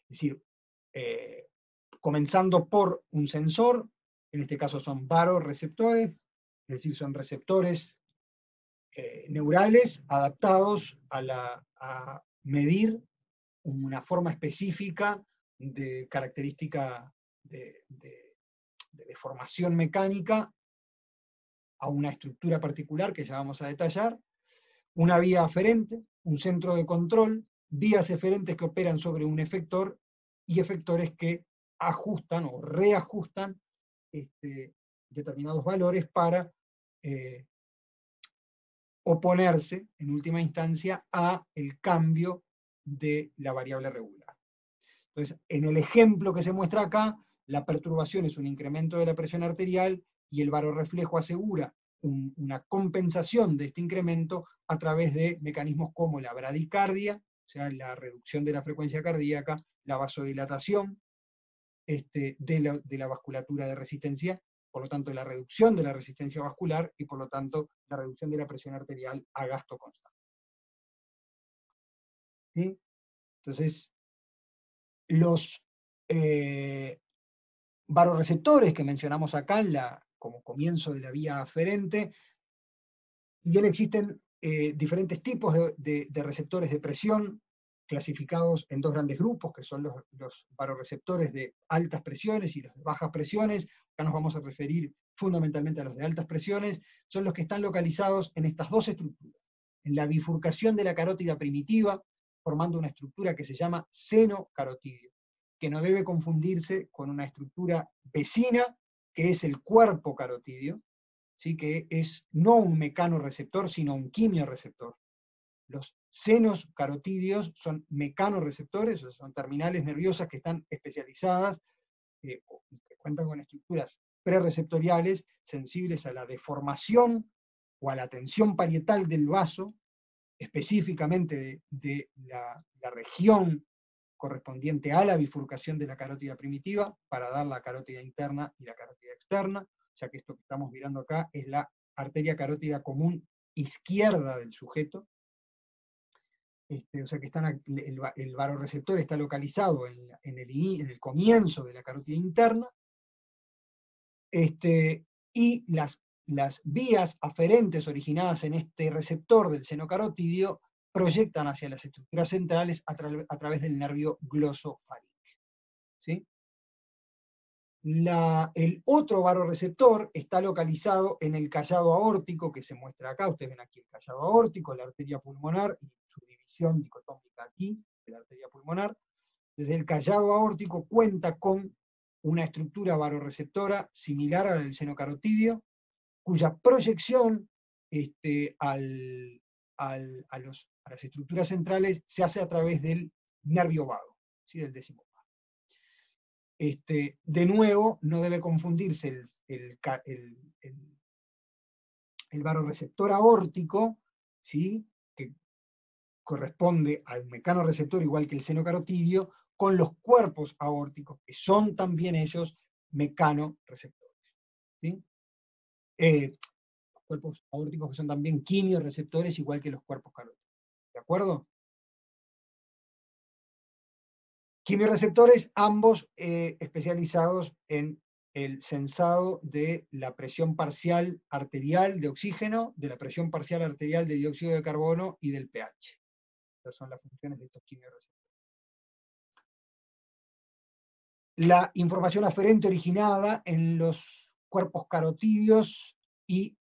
Es decir, comenzando por un sensor, en este caso son varoreceptores, es decir, son receptores neurales adaptados a medir una forma específica de característica de deformación mecánica a una estructura particular que ya vamos a detallar, una vía aferente, un centro de control, vías eferentes que operan sobre un efector y efectores que ajustan o reajustan determinados valores para oponerse, en última instancia, a el cambio de la variable regular. Entonces, en el ejemplo que se muestra acá, la perturbación es un incremento de la presión arterial y el varorreflejo asegura una compensación de este incremento a través de mecanismos como la bradicardia, o sea, la reducción de la frecuencia cardíaca, la vasodilatación de la vasculatura de resistencia, por lo tanto la reducción de la resistencia vascular y por lo tanto la reducción de la presión arterial a gasto constante. ¿Sí? Entonces, los varoreceptores que mencionamos acá como comienzo de la vía aferente, bien existen diferentes tipos de receptores de presión, clasificados en dos grandes grupos, que son los varoreceptores de altas presiones y los de bajas presiones. Acá nos vamos a referir fundamentalmente a los de altas presiones. Son los que están localizados en estas dos estructuras, en la bifurcación de la carótida primitiva, formando una estructura que se llama seno carotidio, que no debe confundirse con una estructura vecina, que es el cuerpo carotidio, ¿sí? Que es no un mecanorreceptor, sino un quimioreceptor. Los senos carotídeos son mecanorreceptores, o sea, son terminales nerviosas que están especializadas y que cuentan con estructuras prerreceptoriales sensibles a la deformación o a la tensión parietal del vaso, específicamente de la región correspondiente a la bifurcación de la carótida primitiva, para dar la carótida interna y la carótida externa, ya que esto que estamos mirando acá es la arteria carótida común izquierda del sujeto. O sea que el varoreceptor está localizado en el comienzo de la carótida interna, y las vías aferentes originadas en este receptor del seno carotídeo proyectan hacia las estructuras centrales a través del nervio glosofaríngeo. ¿Sí? El otro varoreceptor está localizado en el callado aórtico, que se muestra acá. Ustedes ven aquí el callado aórtico, la arteria pulmonar y su división dicotómica aquí de la arteria pulmonar. Desde el callado aórtico cuenta con una estructura varoreceptora similar a la del seno carotídeo, cuya proyección a las estructuras centrales se hace a través del nervio vago, ¿sí? Del décimo vago. De nuevo, no debe confundirse el varoreceptor aórtico, ¿sí? Que corresponde al mecanorreceptor igual que el seno carotídeo, con los cuerpos aórticos, que son también ellos mecanorreceptores. ¿Sí? Cuerpos aórticos que son también quimiorreceptores, igual que los cuerpos carótidos. ¿De acuerdo? Quimiorreceptores, ambos especializados en el sensado de la presión parcial arterial de oxígeno, de la presión parcial arterial de dióxido de carbono y del pH. Estas son las funciones de estos quimiorreceptores. La información aferente originada en los cuerpos carotídeos y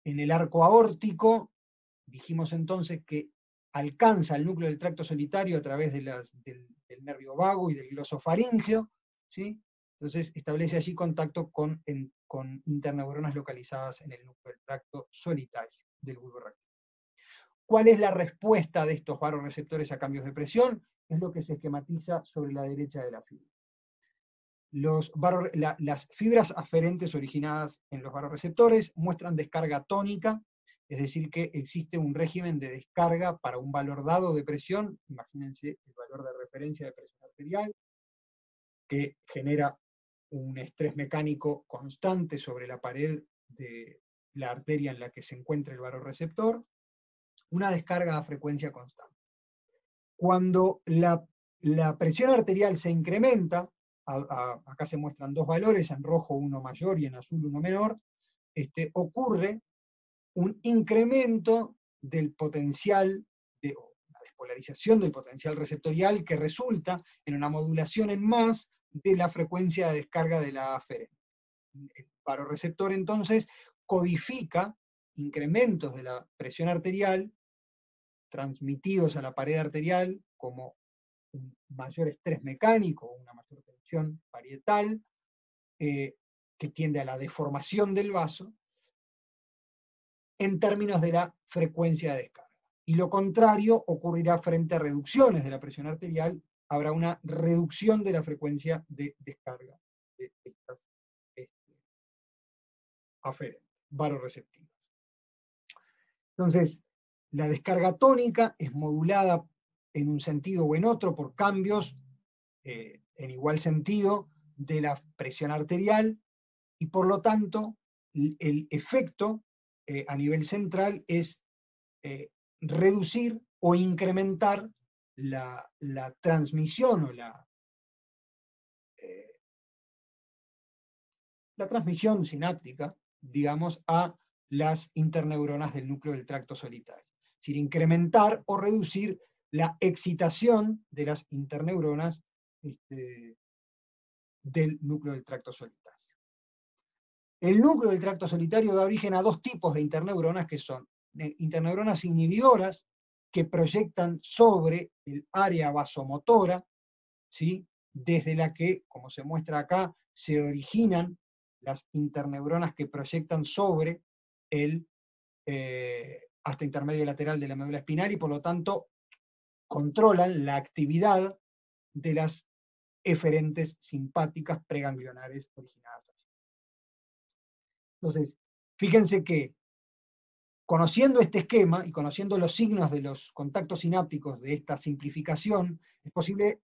en el arco aórtico, dijimos entonces que alcanza el núcleo del tracto solitario a través del nervio vago y del glosofaríngeo, ¿sí? Entonces establece allí contacto con interneuronas localizadas en el núcleo del tracto solitario del bulbo eréctil. ¿Cuál es la respuesta de estos varoreceptores a cambios de presión? Es lo que se esquematiza sobre la derecha de la fibra. Las fibras aferentes originadas en los varoreceptores muestran descarga tónica, es decir, que existe un régimen de descarga para un valor dado de presión. Imagínense el valor de referencia de presión arterial, que genera un estrés mecánico constante sobre la pared de la arteria en la que se encuentra el varoreceptor, una descarga a frecuencia constante. Cuando la presión arterial se incrementa, acá se muestran dos valores, en rojo uno mayor y en azul uno menor, ocurre un incremento del potencial, una despolarización del potencial receptorial que resulta en una modulación en más de la frecuencia de descarga de la aferente. El varoreceptor entonces codifica incrementos de la presión arterial transmitidos a la pared arterial como un mayor estrés mecánico, una mayor tensión parietal, que tiende a la deformación del vaso, en términos de la frecuencia de descarga. Y lo contrario ocurrirá frente a reducciones de la presión arterial, habrá una reducción de la frecuencia de descarga de estas aferentes, varoreceptivas. Entonces, la descarga tónica es modulada en un sentido o en otro por cambios en igual sentido de la presión arterial, y por lo tanto el efecto a nivel central es reducir o incrementar la transmisión o la transmisión sináptica, digamos, a las interneuronas del núcleo del tracto solitario. Es decir, incrementar o reducir la excitación de las interneuronas del núcleo del tracto solitario. El núcleo del tracto solitario da origen a dos tipos de interneuronas, que son interneuronas inhibidoras, que proyectan sobre el área vasomotora, ¿sí? Desde la que, como se muestra acá, se originan las interneuronas que proyectan sobre hasta intermedio lateral de la médula espinal y por lo tanto controlan la actividad de las eferentes simpáticas preganglionares originadas allí. Entonces, fíjense que conociendo este esquema y conociendo los signos de los contactos sinápticos de esta simplificación, es posible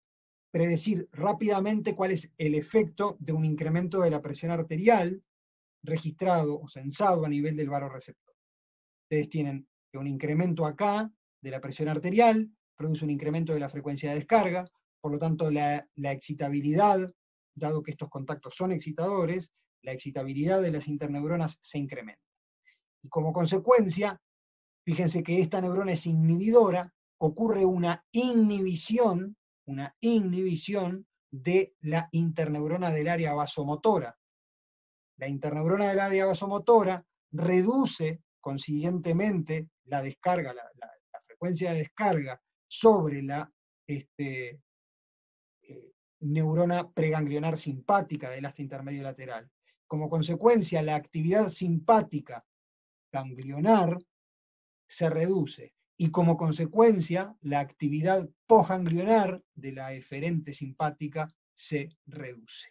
predecir rápidamente cuál es el efecto de un incremento de la presión arterial registrado o censado a nivel del varoreceptor. Ustedes tienen que un incremento acá de la presión arterial produce un incremento de la frecuencia de descarga, por lo tanto la excitabilidad, dado que estos contactos son excitadores, la excitabilidad de las interneuronas se incrementa. Y como consecuencia, fíjense que esta neurona es inhibidora, ocurre una inhibición de la interneurona del área vasomotora. La interneurona del área vasomotora reduce consiguientemente la descarga, la frecuencia de descarga sobre la neurona preganglionar simpática del asta intermedio lateral. Como consecuencia, la actividad simpática ganglionar se reduce y como consecuencia la actividad postganglionar de la eferente simpática se reduce.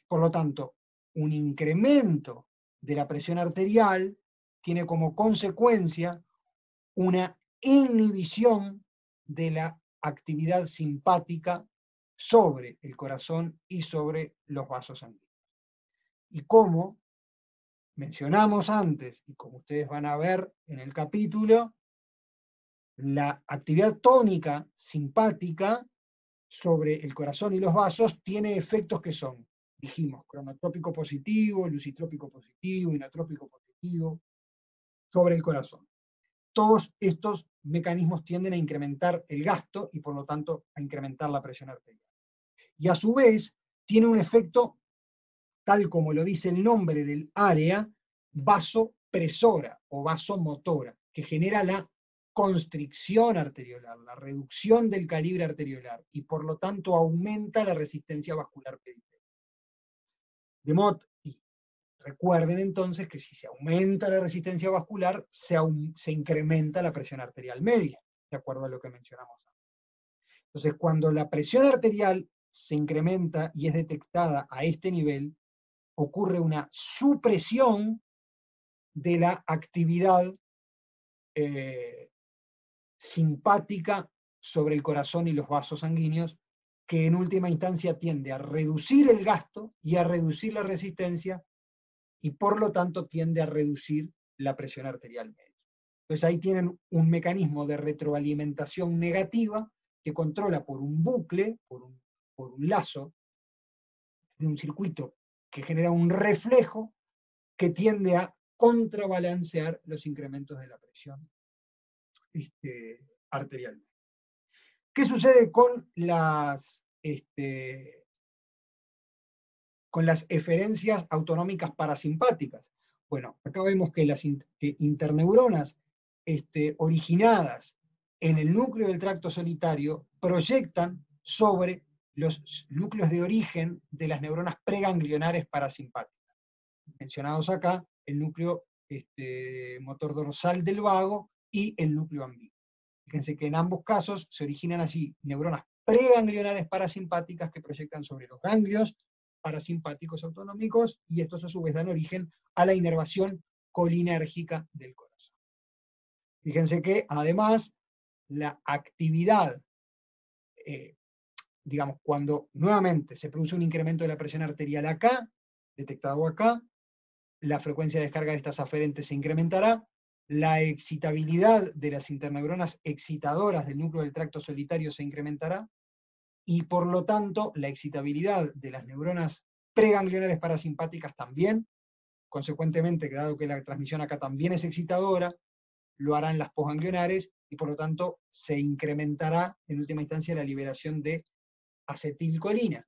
Por lo tanto, un incremento de la presión arterial tiene como consecuencia una inhibición de la actividad simpática sobre el corazón y sobre los vasos sanguíneos. Y como mencionamos antes, y como ustedes van a ver en el capítulo, la actividad tónica simpática sobre el corazón y los vasos tiene efectos que son, dijimos, cronotrópico positivo, lucitrópico positivo, inotrópico positivo, sobre el corazón. Todos estos mecanismos tienden a incrementar el gasto y por lo tanto a incrementar la presión arterial. Y a su vez tiene un efecto, tal como lo dice el nombre del área, vasopresora o vasomotora, que genera la constricción arteriolar, la reducción del calibre arteriolar, y por lo tanto aumenta la resistencia vascular periférica. De modo, y recuerden entonces que si se aumenta la resistencia vascular, se incrementa la presión arterial media, de acuerdo a lo que mencionamos antes. Entonces, cuando la presión arterial se incrementa y es detectada a este nivel, ocurre una supresión de la actividad simpática sobre el corazón y los vasos sanguíneos, que en última instancia tiende a reducir el gasto y a reducir la resistencia, y por lo tanto tiende a reducir la presión arterial media. Entonces ahí tienen un mecanismo de retroalimentación negativa que controla por un bucle, por un lazo, de un circuito que genera un reflejo que tiende a contrabalancear los incrementos de la presión arterial. ¿Qué sucede con las eferencias autonómicas parasimpáticas? Bueno, acá vemos que las interneuronas originadas en el núcleo del tracto solitario proyectan sobre los núcleos de origen de las neuronas preganglionares parasimpáticas. Mencionados acá, el núcleo motor dorsal del vago y el núcleo ambiguo. Fíjense que en ambos casos se originan allí neuronas preganglionares parasimpáticas que proyectan sobre los ganglios parasimpáticos autonómicos, y estos a su vez dan origen a la inervación colinérgica del corazón. Fíjense que además la actividad, digamos, cuando nuevamente se produce un incremento de la presión arterial acá, detectado acá, la frecuencia de descarga de estas aferentes se incrementará, la excitabilidad de las interneuronas excitadoras del núcleo del tracto solitario se incrementará, y por lo tanto la excitabilidad de las neuronas preganglionares parasimpáticas también. Consecuentemente, dado que la transmisión acá también es excitadora, lo harán las postganglionares, y por lo tanto se incrementará en última instancia la liberación de acetilcolina.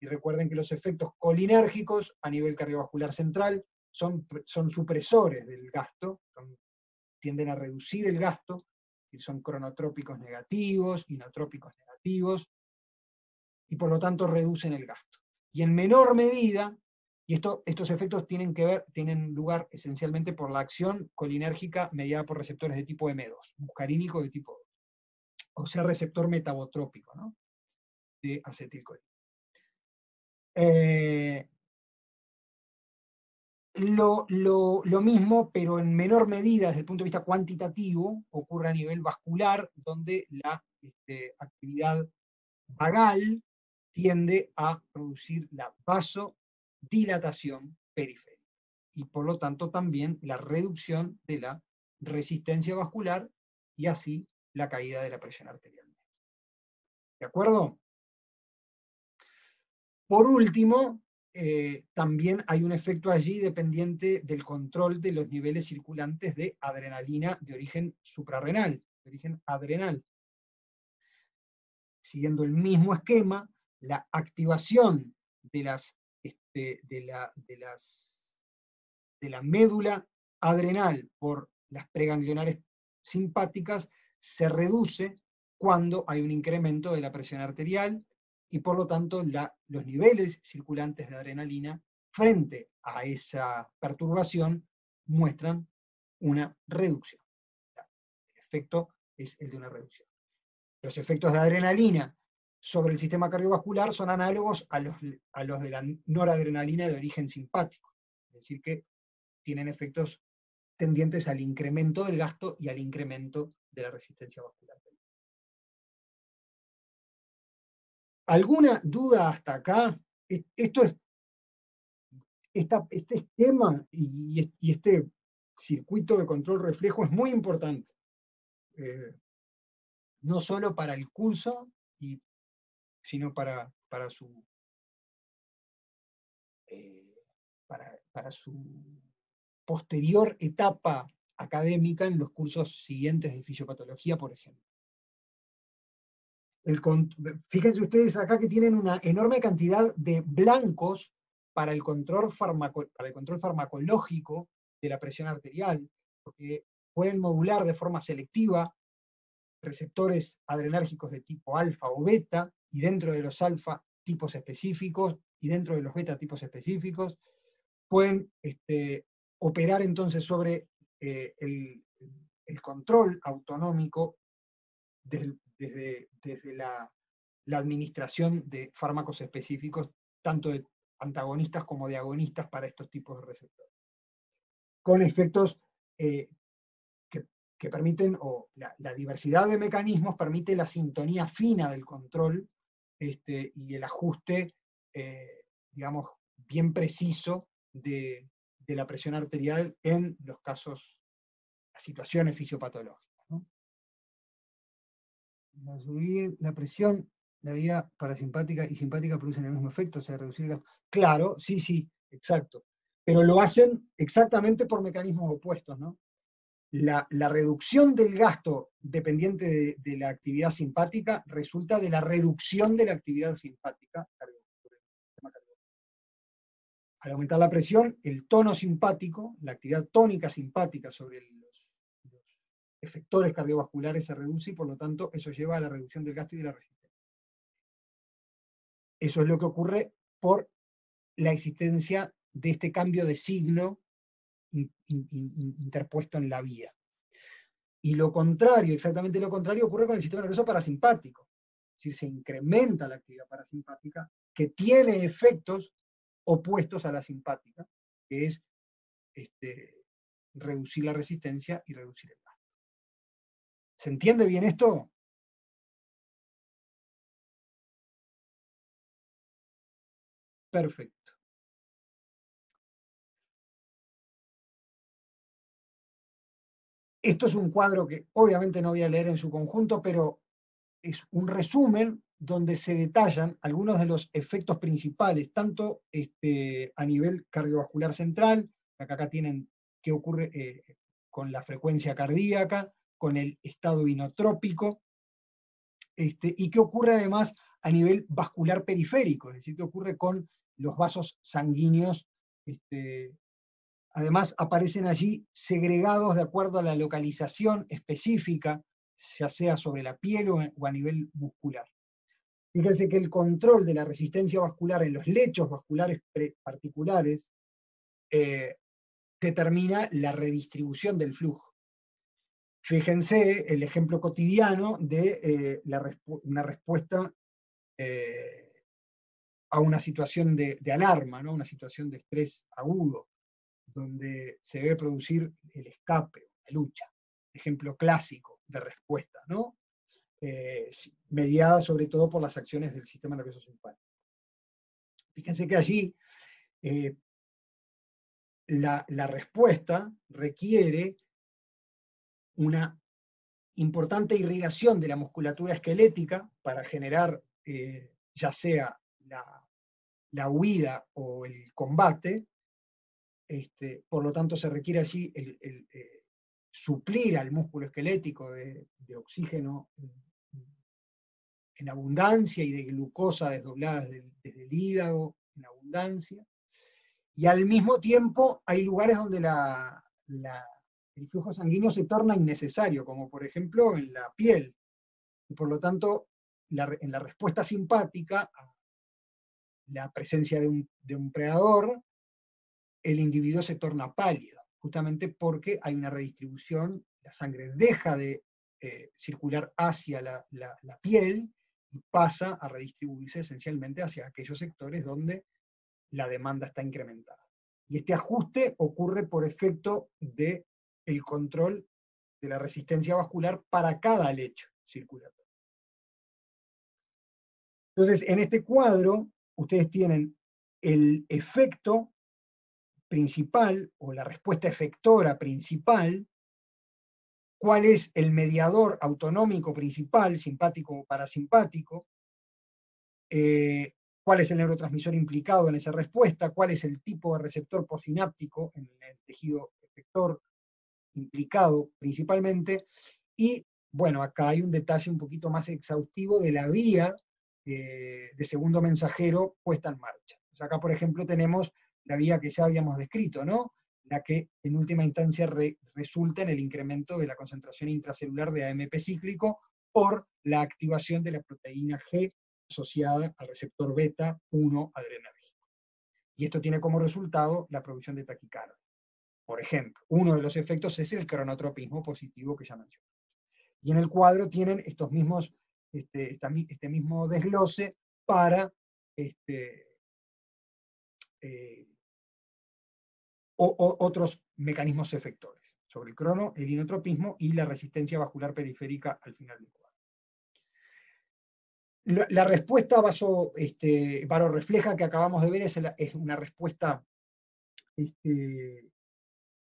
Y recuerden que los efectos colinérgicos a nivel cardiovascular central son supresores del gasto, tienden a reducir el gasto, y son cronotrópicos negativos, inotrópicos negativos, y por lo tanto reducen el gasto. Y en menor medida, Y estos efectos tienen lugar esencialmente por la acción colinérgica mediada por receptores de tipo M2, muscarínico de tipo 2, o sea, receptor metabotrópico, ¿no?, de acetilcolina. Lo mismo, pero en menor medida desde el punto de vista cuantitativo, ocurre a nivel vascular, donde la actividad vagal tiende a producir la vasodilatación periférica y por lo tanto también la reducción de la resistencia vascular y así la caída de la presión arterial. ¿De acuerdo? Por último, también hay un efecto allí dependiente del control de los niveles circulantes de adrenalina de origen suprarrenal, de origen adrenal. Siguiendo el mismo esquema, la activación de la médula adrenal por las preganglionares simpáticas se reduce cuando hay un incremento de la presión arterial y por lo tanto los niveles circulantes de adrenalina frente a esa perturbación muestran una reducción. El efecto es el de una reducción. Los efectos de adrenalina sobre el sistema cardiovascular son análogos a los de la noradrenalina de origen simpático, es decir, que tienen efectos tendientes al incremento del gasto y al incremento de la resistencia vascular. ¿Alguna duda hasta acá? Este esquema y este circuito de control reflejo es muy importante, no solo para el curso, sino para su posterior etapa académica en los cursos siguientes de fisiopatología, por ejemplo. Fíjense ustedes acá que tienen una enorme cantidad de blancos para el control farmacológico de la presión arterial, porque pueden modular de forma selectiva receptores adrenérgicos de tipo alfa o beta, y dentro de los alfa tipos específicos, y dentro de los beta tipos específicos, pueden operar entonces sobre el control autonómico desde la administración de fármacos específicos, tanto de antagonistas como de agonistas para estos tipos de receptores, con efectos que permiten, o la diversidad de mecanismos permite la sintonía fina del control y el ajuste, digamos, bien preciso de la presión arterial en los casos, las situaciones fisiopatológicas, ¿no? Al subir la presión, la vía parasimpática y simpática producen el mismo efecto, o sea, reducir el gasto. Claro, sí, exacto. Pero lo hacen exactamente por mecanismos opuestos, ¿no? La reducción del gasto dependiente de la actividad simpática resulta de la reducción de la actividad simpática. Al aumentar la presión, el tono simpático, la actividad tónica simpática sobre los efectores cardiovasculares se reduce y por lo tanto eso lleva a la reducción del gasto y de la resistencia. Eso es lo que ocurre por la existencia de este cambio de signo interpuesto en la vía. Y lo contrario, exactamente lo contrario, ocurre con el sistema nervioso parasimpático. Es decir, se incrementa la actividad parasimpática, que tiene efectos opuestos a la simpática, que es reducir la resistencia y reducir el gasto. ¿Se entiende bien esto? Perfecto. Esto es un cuadro que obviamente no voy a leer en su conjunto, pero es un resumen donde se detallan algunos de los efectos principales, tanto a nivel cardiovascular central, acá tienen qué ocurre con la frecuencia cardíaca, con el estado inotrópico, y qué ocurre además a nivel vascular periférico, es decir, qué ocurre con los vasos sanguíneos. Además aparecen allí segregados de acuerdo a la localización específica, ya sea sobre la piel o a nivel muscular. Fíjense que el control de la resistencia vascular en los lechos vasculares particulares determina la redistribución del flujo. Fíjense el ejemplo cotidiano de una respuesta a una situación de alarma, ¿no? Una situación de estrés agudo, donde se debe producir el escape, la lucha. Ejemplo clásico de respuesta, ¿no? Mediada sobre todo por las acciones del sistema nervioso simpático. Fíjense que allí la respuesta requiere una importante irrigación de la musculatura esquelética para generar ya sea la huida o el combate. Por lo tanto, se requiere allí suplir al músculo esquelético de oxígeno en abundancia y de glucosa desdoblada desde el hígado en abundancia. Y al mismo tiempo hay lugares donde el flujo sanguíneo se torna innecesario, como por ejemplo en la piel. Y por lo tanto, en la respuesta simpática a la presencia de un predador, el individuo se torna pálido, justamente porque hay una redistribución, la sangre deja de circular hacia la piel y pasa a redistribuirse esencialmente hacia aquellos sectores donde la demanda está incrementada. Y este ajuste ocurre por efecto del control de la resistencia vascular para cada lecho circulatorio. Entonces, en este cuadro, ustedes tienen el efecto principal, o la respuesta efectora principal, cuál es el mediador autonómico principal, simpático o parasimpático, cuál es el neurotransmisor implicado en esa respuesta, cuál es el tipo de receptor posináptico en el tejido efector implicado principalmente, y bueno, acá hay un detalle un poquito más exhaustivo de la vía de segundo mensajero puesta en marcha. O sea, acá, por ejemplo, tenemos la vía que ya habíamos descrito, ¿no? La que en última instancia resulta en el incremento de la concentración intracelular de AMP cíclico por la activación de la proteína G asociada al receptor beta 1 adrenérgico. Y esto tiene como resultado la producción de taquicardia. Por ejemplo, uno de los efectos es el cronotropismo positivo que ya mencioné. Y en el cuadro tienen estos mismos, este mismo desglose para otros mecanismos efectores, sobre el crono, el inotropismo y la resistencia vascular periférica al final del cuadro. La respuesta varorefleja que acabamos de ver es una respuesta,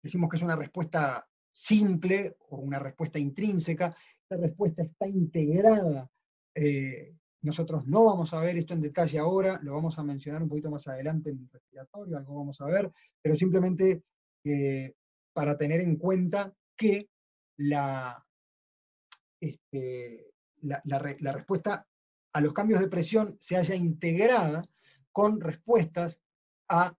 decimos que es una respuesta simple o una respuesta intrínseca. Esta respuesta está integrada. Nosotros no vamos a ver esto en detalle ahora, lo vamos a mencionar un poquito más adelante en el respiratorio, algo vamos a ver, pero simplemente para tener en cuenta que la respuesta a los cambios de presión se haya integrada con respuestas a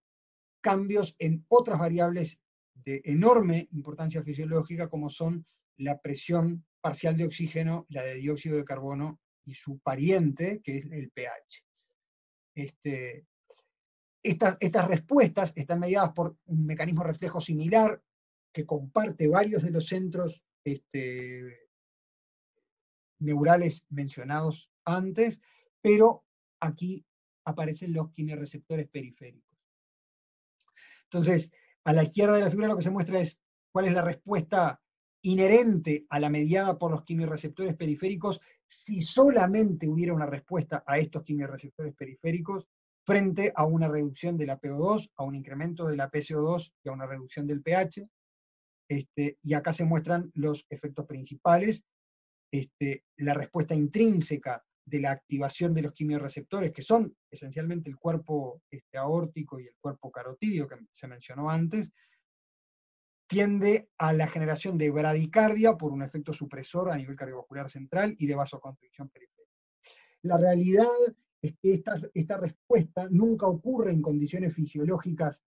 cambios en otras variables de enorme importancia fisiológica, como son la presión parcial de oxígeno, la de dióxido de carbono y su pariente, que es el pH. Estas respuestas están mediadas por un mecanismo reflejo similar que comparte varios de los centros neurales mencionados antes, pero aquí aparecen los quimiorreceptores periféricos. Entonces, a la izquierda de la figura lo que se muestra es cuál es la respuesta inherente a la mediada por los quimiorreceptores periféricos si solamente hubiera una respuesta a estos quimiorreceptores periféricos frente a una reducción de la PO2, a un incremento de la PCO2 y a una reducción del pH. Y acá se muestran los efectos principales. La respuesta intrínseca de la activación de los quimiorreceptores, que son esencialmente el cuerpo aórtico y el cuerpo carotídeo que se mencionó antes, tiende a la generación de bradicardia por un efecto supresor a nivel cardiovascular central y de vasoconstricción periférica. La realidad es que esta respuesta nunca ocurre en condiciones fisiológicas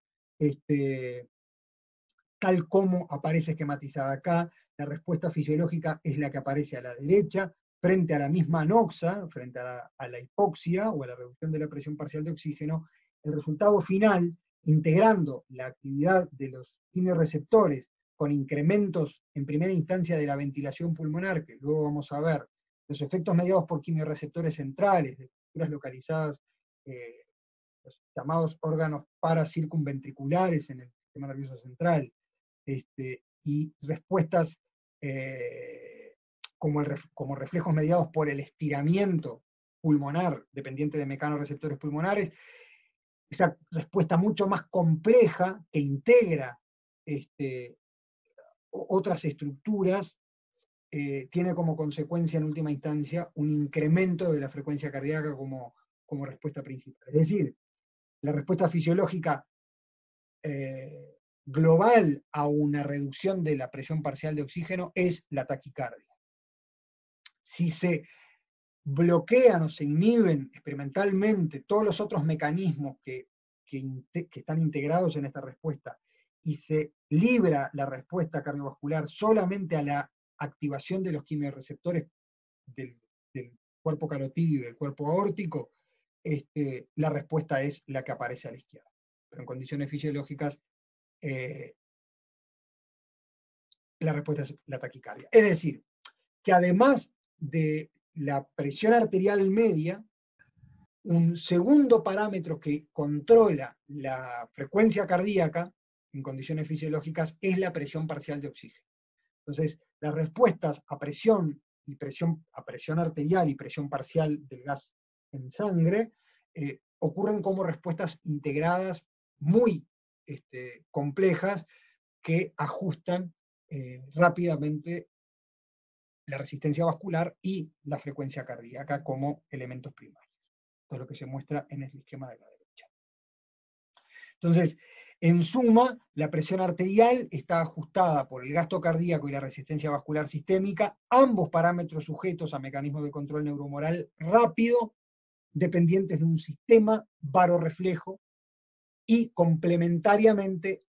tal como aparece esquematizada acá. La respuesta fisiológica es la que aparece a la derecha, frente a la misma anoxa, frente a la hipoxia o a la reducción de la presión parcial de oxígeno, el resultado final, integrando la actividad de los quimioreceptores con incrementos en primera instancia de la ventilación pulmonar, que luego vamos a ver, los efectos mediados por quimioreceptores centrales, de estructuras localizadas, los llamados órganos paracircunventriculares en el sistema nervioso central, y respuestas como reflejos mediados por el estiramiento pulmonar, dependiente de mecanorreceptores pulmonares, esa respuesta mucho más compleja que integra otras estructuras, tiene como consecuencia en última instancia un incremento de la frecuencia cardíaca como respuesta principal. Es decir, la respuesta fisiológica global a una reducción de la presión parcial de oxígeno es la taquicardia. Si se bloquean o se inhiben experimentalmente todos los otros mecanismos que están integrados en esta respuesta y se libra la respuesta cardiovascular solamente a la activación de los quimioreceptores del cuerpo carotídeo y del cuerpo aórtico, la respuesta es la que aparece a la izquierda. Pero en condiciones fisiológicas, la respuesta es la taquicardia. Es decir, que además de la presión arterial media, un segundo parámetro que controla la frecuencia cardíaca en condiciones fisiológicas es la presión parcial de oxígeno. Entonces, las respuestas a presión arterial y presión parcial del gas en sangre ocurren como respuestas integradas muy complejas que ajustan rápidamente la resistencia vascular y la frecuencia cardíaca como elementos primarios. Esto es lo que se muestra en el esquema de la derecha. Entonces, en suma, la presión arterial está ajustada por el gasto cardíaco y la resistencia vascular sistémica, ambos parámetros sujetos a mecanismos de control neurohumoral rápido, dependientes de un sistema barorreflejo y complementariamente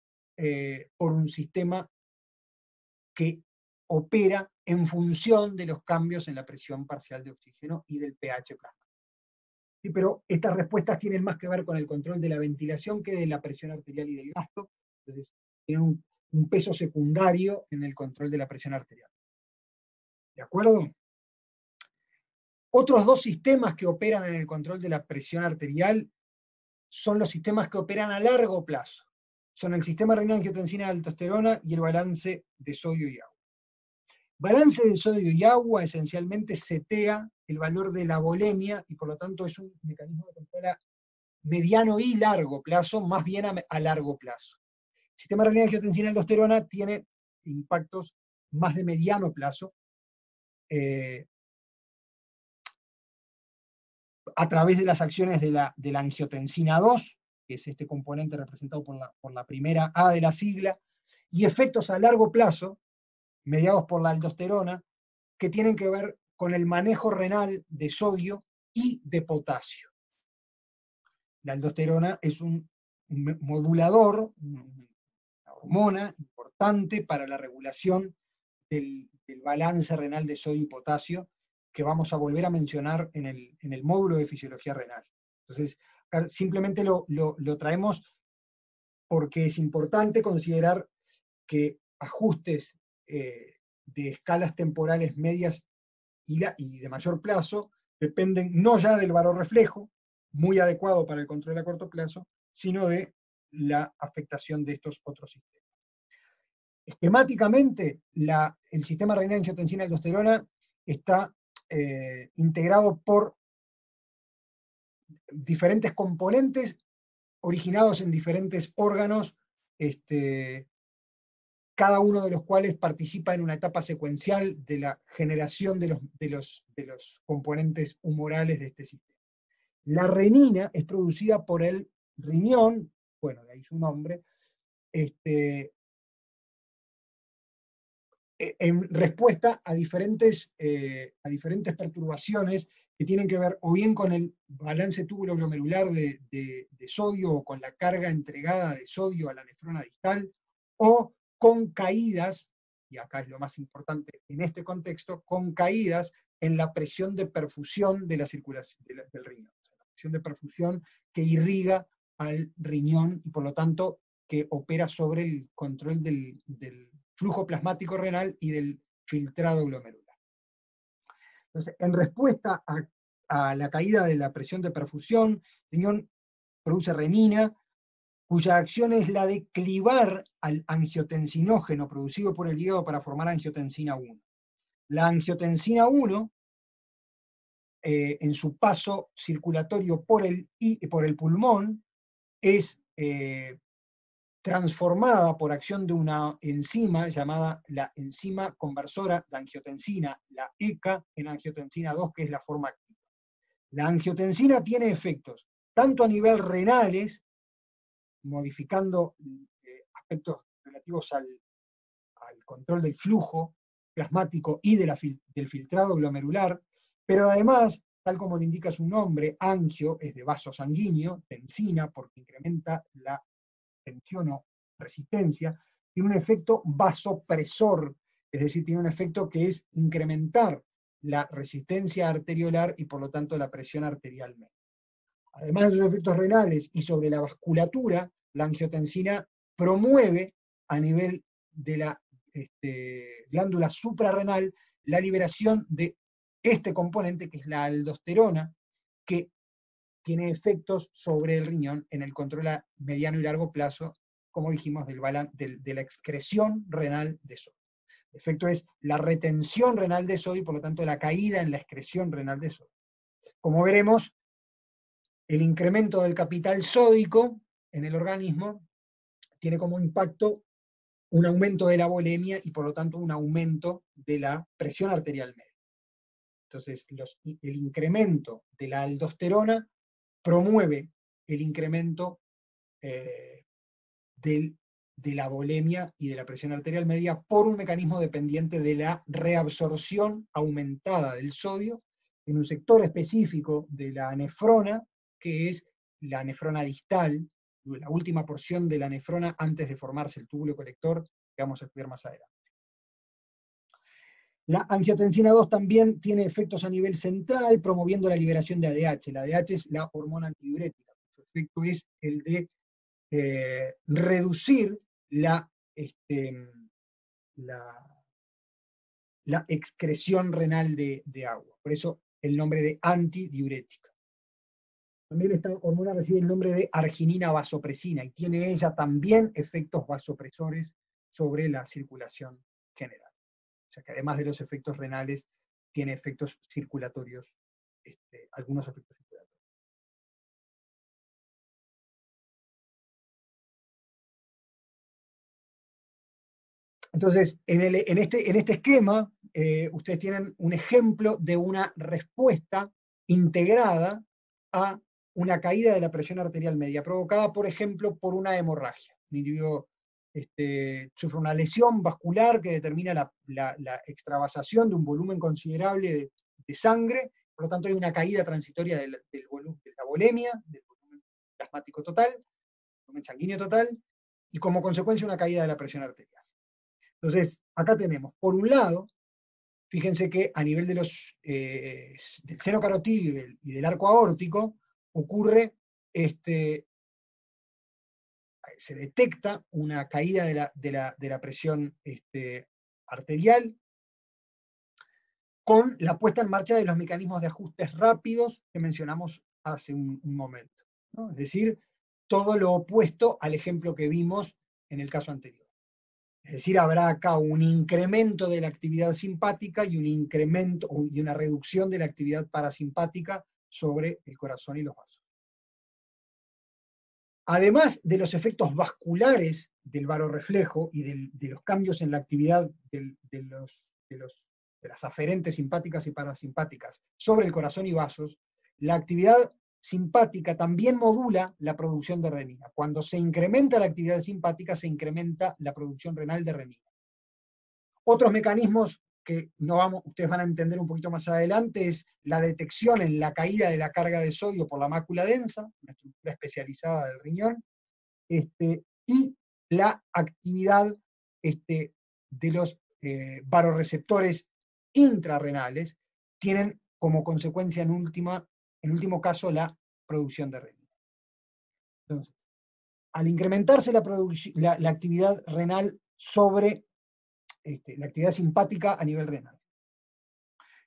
por un sistema que opera en función de los cambios en la presión parcial de oxígeno y del pH plasmático. Sí, pero estas respuestas tienen más que ver con el control de la ventilación que de la presión arterial y del gasto, entonces tienen un peso secundario en el control de la presión arterial. ¿De acuerdo? Otros dos sistemas que operan en el control de la presión arterial son los sistemas que operan a largo plazo. Son el sistema renina-angiotensina-aldosterona y el balance de sodio y agua. Balance de sodio y agua esencialmente setea el valor de la volemia y por lo tanto es un mecanismo de control a mediano y largo plazo, más bien a largo plazo. El sistema renina-angiotensina-aldosterona tiene impactos más de mediano plazo a través de las acciones de la angiotensina 2, que es este componente representado por la primera A de la sigla, y efectos a largo plazo, mediados por la aldosterona, que tienen que ver con el manejo renal de sodio y de potasio. La aldosterona es un modulador, una hormona importante para la regulación del balance renal de sodio y potasio, que vamos a volver a mencionar en el módulo de fisiología renal. Entonces, simplemente lo traemos porque es importante considerar que ajustes de escalas temporales medias y de mayor plazo dependen no ya del barorreflejo, muy adecuado para el control a corto plazo, sino de la afectación de estos otros sistemas. Esquemáticamente, el sistema renina-angiotensina-aldosterona está integrado por diferentes componentes originados en diferentes órganos, cada uno de los cuales participa en una etapa secuencial de la generación de los componentes humorales de este sistema. La renina es producida por el riñón, bueno, de ahí su nombre, en respuesta a diferentes perturbaciones que tienen que ver o bien con el balance túbulo-glomerular de sodio o con la carga entregada de sodio a la nefrona distal, o con caídas, y acá es lo más importante en este contexto, con caídas en la presión de perfusión de la circulación del riñón. O sea, la presión de perfusión que irriga al riñón y por lo tanto que opera sobre el control del flujo plasmático renal y del filtrado glomerular. Entonces, en respuesta a la caída de la presión de perfusión, el riñón produce renina, cuya acción es la de clivar al angiotensinógeno producido por el hígado para formar angiotensina 1. La angiotensina 1, en su paso circulatorio por el pulmón, es transformada por acción de una enzima llamada la enzima conversora de angiotensina, la ECA, en angiotensina 2, que es la forma activa. La angiotensina tiene efectos tanto a nivel renales, modificando aspectos relativos al control del flujo plasmático y del filtrado glomerular, pero además, tal como lo indica su nombre, angio es de vaso sanguíneo, tensina porque incrementa la tensión o resistencia, tiene un efecto vasopresor, es decir, tiene un efecto que es incrementar la resistencia arteriolar y por lo tanto la presión arterial media. Además de los efectos renales y sobre la vasculatura, la angiotensina promueve a nivel de la glándula suprarrenal la liberación de este componente que es la aldosterona, que tiene efectos sobre el riñón en el control a mediano y largo plazo, como dijimos, de la excreción renal de sodio. El efecto es la retención renal de sodio y por lo tanto la caída en la excreción renal de sodio. Como veremos, el incremento del capital sódico en el organismo tiene como impacto un aumento de la volemia y por lo tanto un aumento de la presión arterial media. Entonces, el incremento de la aldosterona promueve el incremento de la volemia y de la presión arterial media por un mecanismo dependiente de la reabsorción aumentada del sodio en un sector específico de la nefrona, que es la nefrona distal, la última porción de la nefrona antes de formarse el túbulo colector, que vamos a estudiar más adelante. La angiotensina 2 también tiene efectos a nivel central, promoviendo la liberación de ADH. La ADH es la hormona antidiurética. Su efecto es el de reducir la excreción renal de agua. Por eso el nombre de antidiurética. También esta hormona recibe el nombre de arginina vasopresina y tiene ella también efectos vasopresores sobre la circulación general. O sea que además de los efectos renales, tiene efectos circulatorios, algunos efectos circulatorios. Entonces, en este esquema, ustedes tienen un ejemplo de una respuesta integrada a una caída de la presión arterial media, provocada, por ejemplo, por una hemorragia. Un individuo sufre una lesión vascular que determina la extravasación de un volumen considerable de sangre, por lo tanto hay una caída transitoria del volumen, de la volemia, del volumen plasmático total, volumen sanguíneo total, y como consecuencia una caída de la presión arterial. Entonces, acá tenemos, por un lado, fíjense que a nivel del seno carotídeo y del arco aórtico, ocurre, se detecta una caída de la presión arterial con la puesta en marcha de los mecanismos de ajustes rápidos que mencionamos hace un momento, ¿no? Es decir, todo lo opuesto al ejemplo que vimos en el caso anterior. Es decir, habrá acá un incremento de la actividad simpática y un incremento y una reducción de la actividad parasimpática sobre el corazón y los vasos. Además de los efectos vasculares del varorreflejo y de los cambios en la actividad de las aferentes simpáticas y parasimpáticas sobre el corazón y vasos, la actividad simpática también modula la producción de renina. Cuando se incrementa la actividad simpática, se incrementa la producción renal de renina. Otros mecanismos que ustedes van a entender un poquito más adelante es la detección en la caída de la carga de sodio por la mácula densa, una estructura especializada del riñón, y la actividad de los varoreceptores intrarrenales, tienen como consecuencia en último caso la producción de renina. Entonces, al incrementarse la actividad renal sobre la actividad simpática a nivel renal,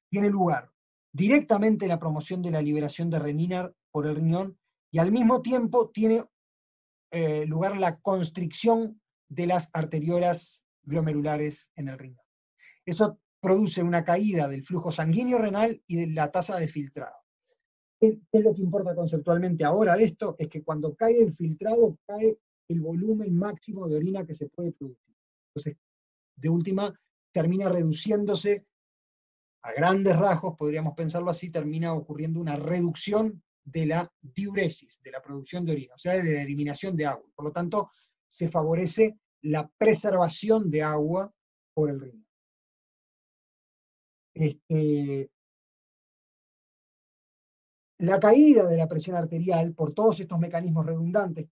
tiene lugar directamente la promoción de la liberación de renina por el riñón y al mismo tiempo tiene lugar la constricción de las arteriolas glomerulares en el riñón. Eso produce una caída del flujo sanguíneo renal y de la tasa de filtrado. ¿Qué es lo que importa conceptualmente ahora de esto? Es que cuando cae el filtrado, cae el volumen máximo de orina que se puede producir. Entonces, de última, termina reduciéndose, a grandes rasgos, podríamos pensarlo así, termina ocurriendo una reducción de la diuresis, de la producción de orina, o sea, de la eliminación de agua. Por lo tanto, se favorece la preservación de agua por el riñón. La caída de la presión arterial por todos estos mecanismos redundantes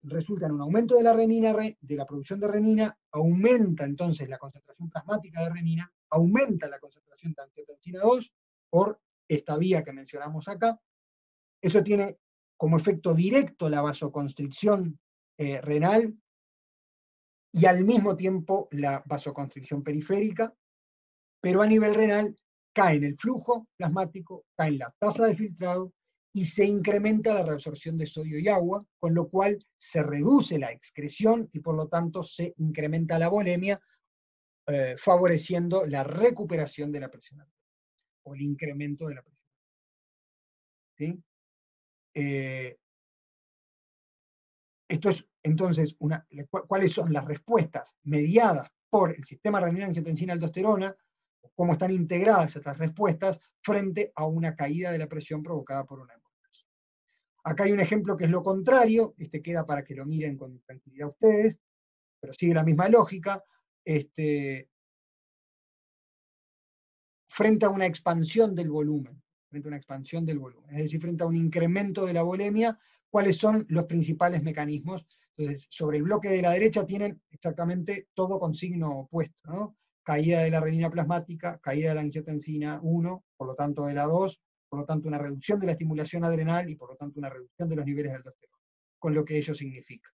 resulta en un aumento de la renina, de la producción de renina, aumenta entonces la concentración plasmática de renina, aumenta la concentración de angiotensina 2 por esta vía que mencionamos acá. Eso tiene como efecto directo la vasoconstricción renal y al mismo tiempo la vasoconstricción periférica, pero a nivel renal cae en el flujo plasmático, cae en la tasa de filtrado y se incrementa la reabsorción de sodio y agua, con lo cual se reduce la excreción y por lo tanto se incrementa la volemia, favoreciendo la recuperación de la presión arterial, o el incremento de la presión. ¿Sí? Esto es entonces, ¿cuáles son las respuestas mediadas por el sistema renina-angiotensina-aldosterona? ¿Cómo están integradas estas respuestas frente a una caída de la presión provocada por una hemorragia? Acá hay un ejemplo que es lo contrario, queda para que lo miren con tranquilidad ustedes, pero sigue la misma lógica. Frente a una expansión del volumen, es decir, frente a un incremento de la volemia, ¿cuáles son los principales mecanismos? Entonces, sobre el bloque de la derecha tienen exactamente todo con signo opuesto, ¿no? Caída de la renina plasmática, caída de la angiotensina 1, por lo tanto de la 2, por lo tanto una reducción de la estimulación adrenal y por lo tanto una reducción de los niveles de aldosterona, con lo que ello significa.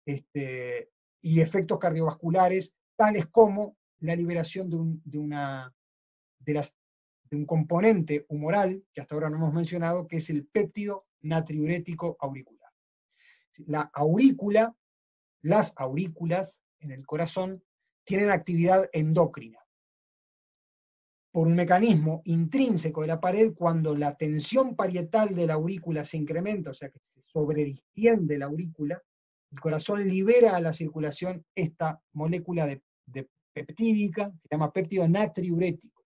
Y efectos cardiovasculares, tales como la liberación de un componente humoral, que hasta ahora no hemos mencionado, que es el péptido natriurético auricular. Las aurículas en el corazón tienen actividad endocrina. Por un mecanismo intrínseco de la pared, cuando la tensión parietal de la aurícula se incrementa, o sea que se sobredistiende la aurícula, el corazón libera a la circulación esta molécula de peptídica, que se llama péptido natriurético.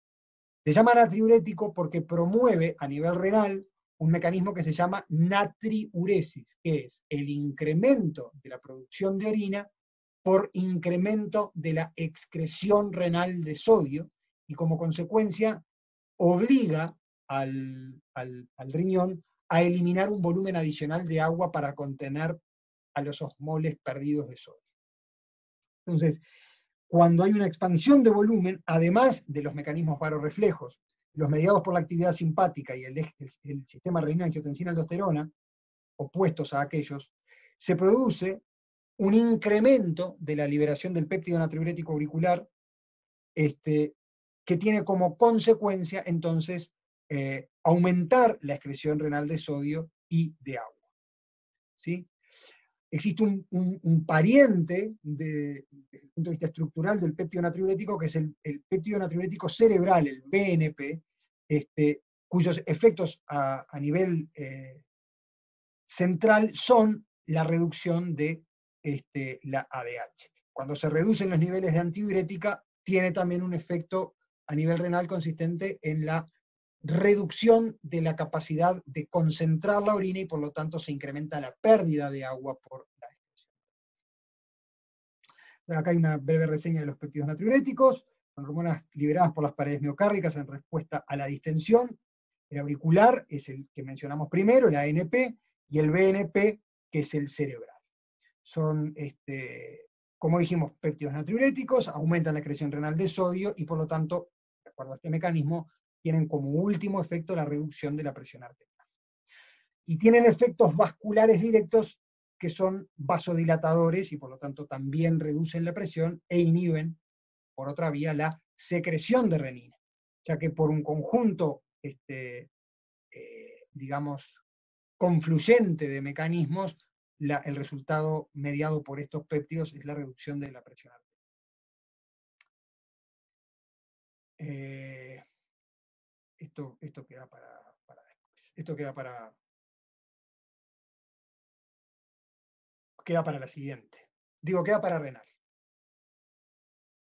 Se llama natriurético porque promueve a nivel renal un mecanismo que se llama natriuresis, que es el incremento de la producción de orina por incremento de la excreción renal de sodio, y como consecuencia obliga al riñón a eliminar un volumen adicional de agua para contener a los osmoles perdidos de sodio. Entonces, cuando hay una expansión de volumen, además de los mecanismos varorreflejos, los mediados por la actividad simpática y el sistema renina-angiotensina-aldosterona, opuestos a aquellos, se produce un incremento de la liberación del péptido natriurético auricular, que tiene como consecuencia, entonces, aumentar la excreción renal de sodio y de agua. ¿Sí? Existe un pariente desde el punto de vista estructural del péptido natriurético, que es el péptido natriurético cerebral, el BNP, cuyos efectos a nivel central son la reducción de la ADH. Cuando se reducen los niveles de antidiurética, tiene también un efecto a nivel renal consistente en la reducción de la capacidad de concentrar la orina y por lo tanto se incrementa la pérdida de agua por la excreción. Acá hay una breve reseña de los péptidos natriuréticos, son hormonas liberadas por las paredes miocárdicas en respuesta a la distensión. El auricular es el que mencionamos primero, el ANP, y el BNP, que es el cerebral. Son, como dijimos, péptidos natriuréticos, aumentan la excreción renal de sodio y por lo tanto acuerdo a este mecanismo, tienen como último efecto la reducción de la presión arterial. Y tienen efectos vasculares directos que son vasodilatadores y por lo tanto también reducen la presión e inhiben, por otra vía, la secreción de renina, ya que por un conjunto, digamos, confluyente de mecanismos, el resultado mediado por estos péptidos es la reducción de la presión arterial. Esto queda para después. Esto queda para la siguiente. Digo, queda para renal.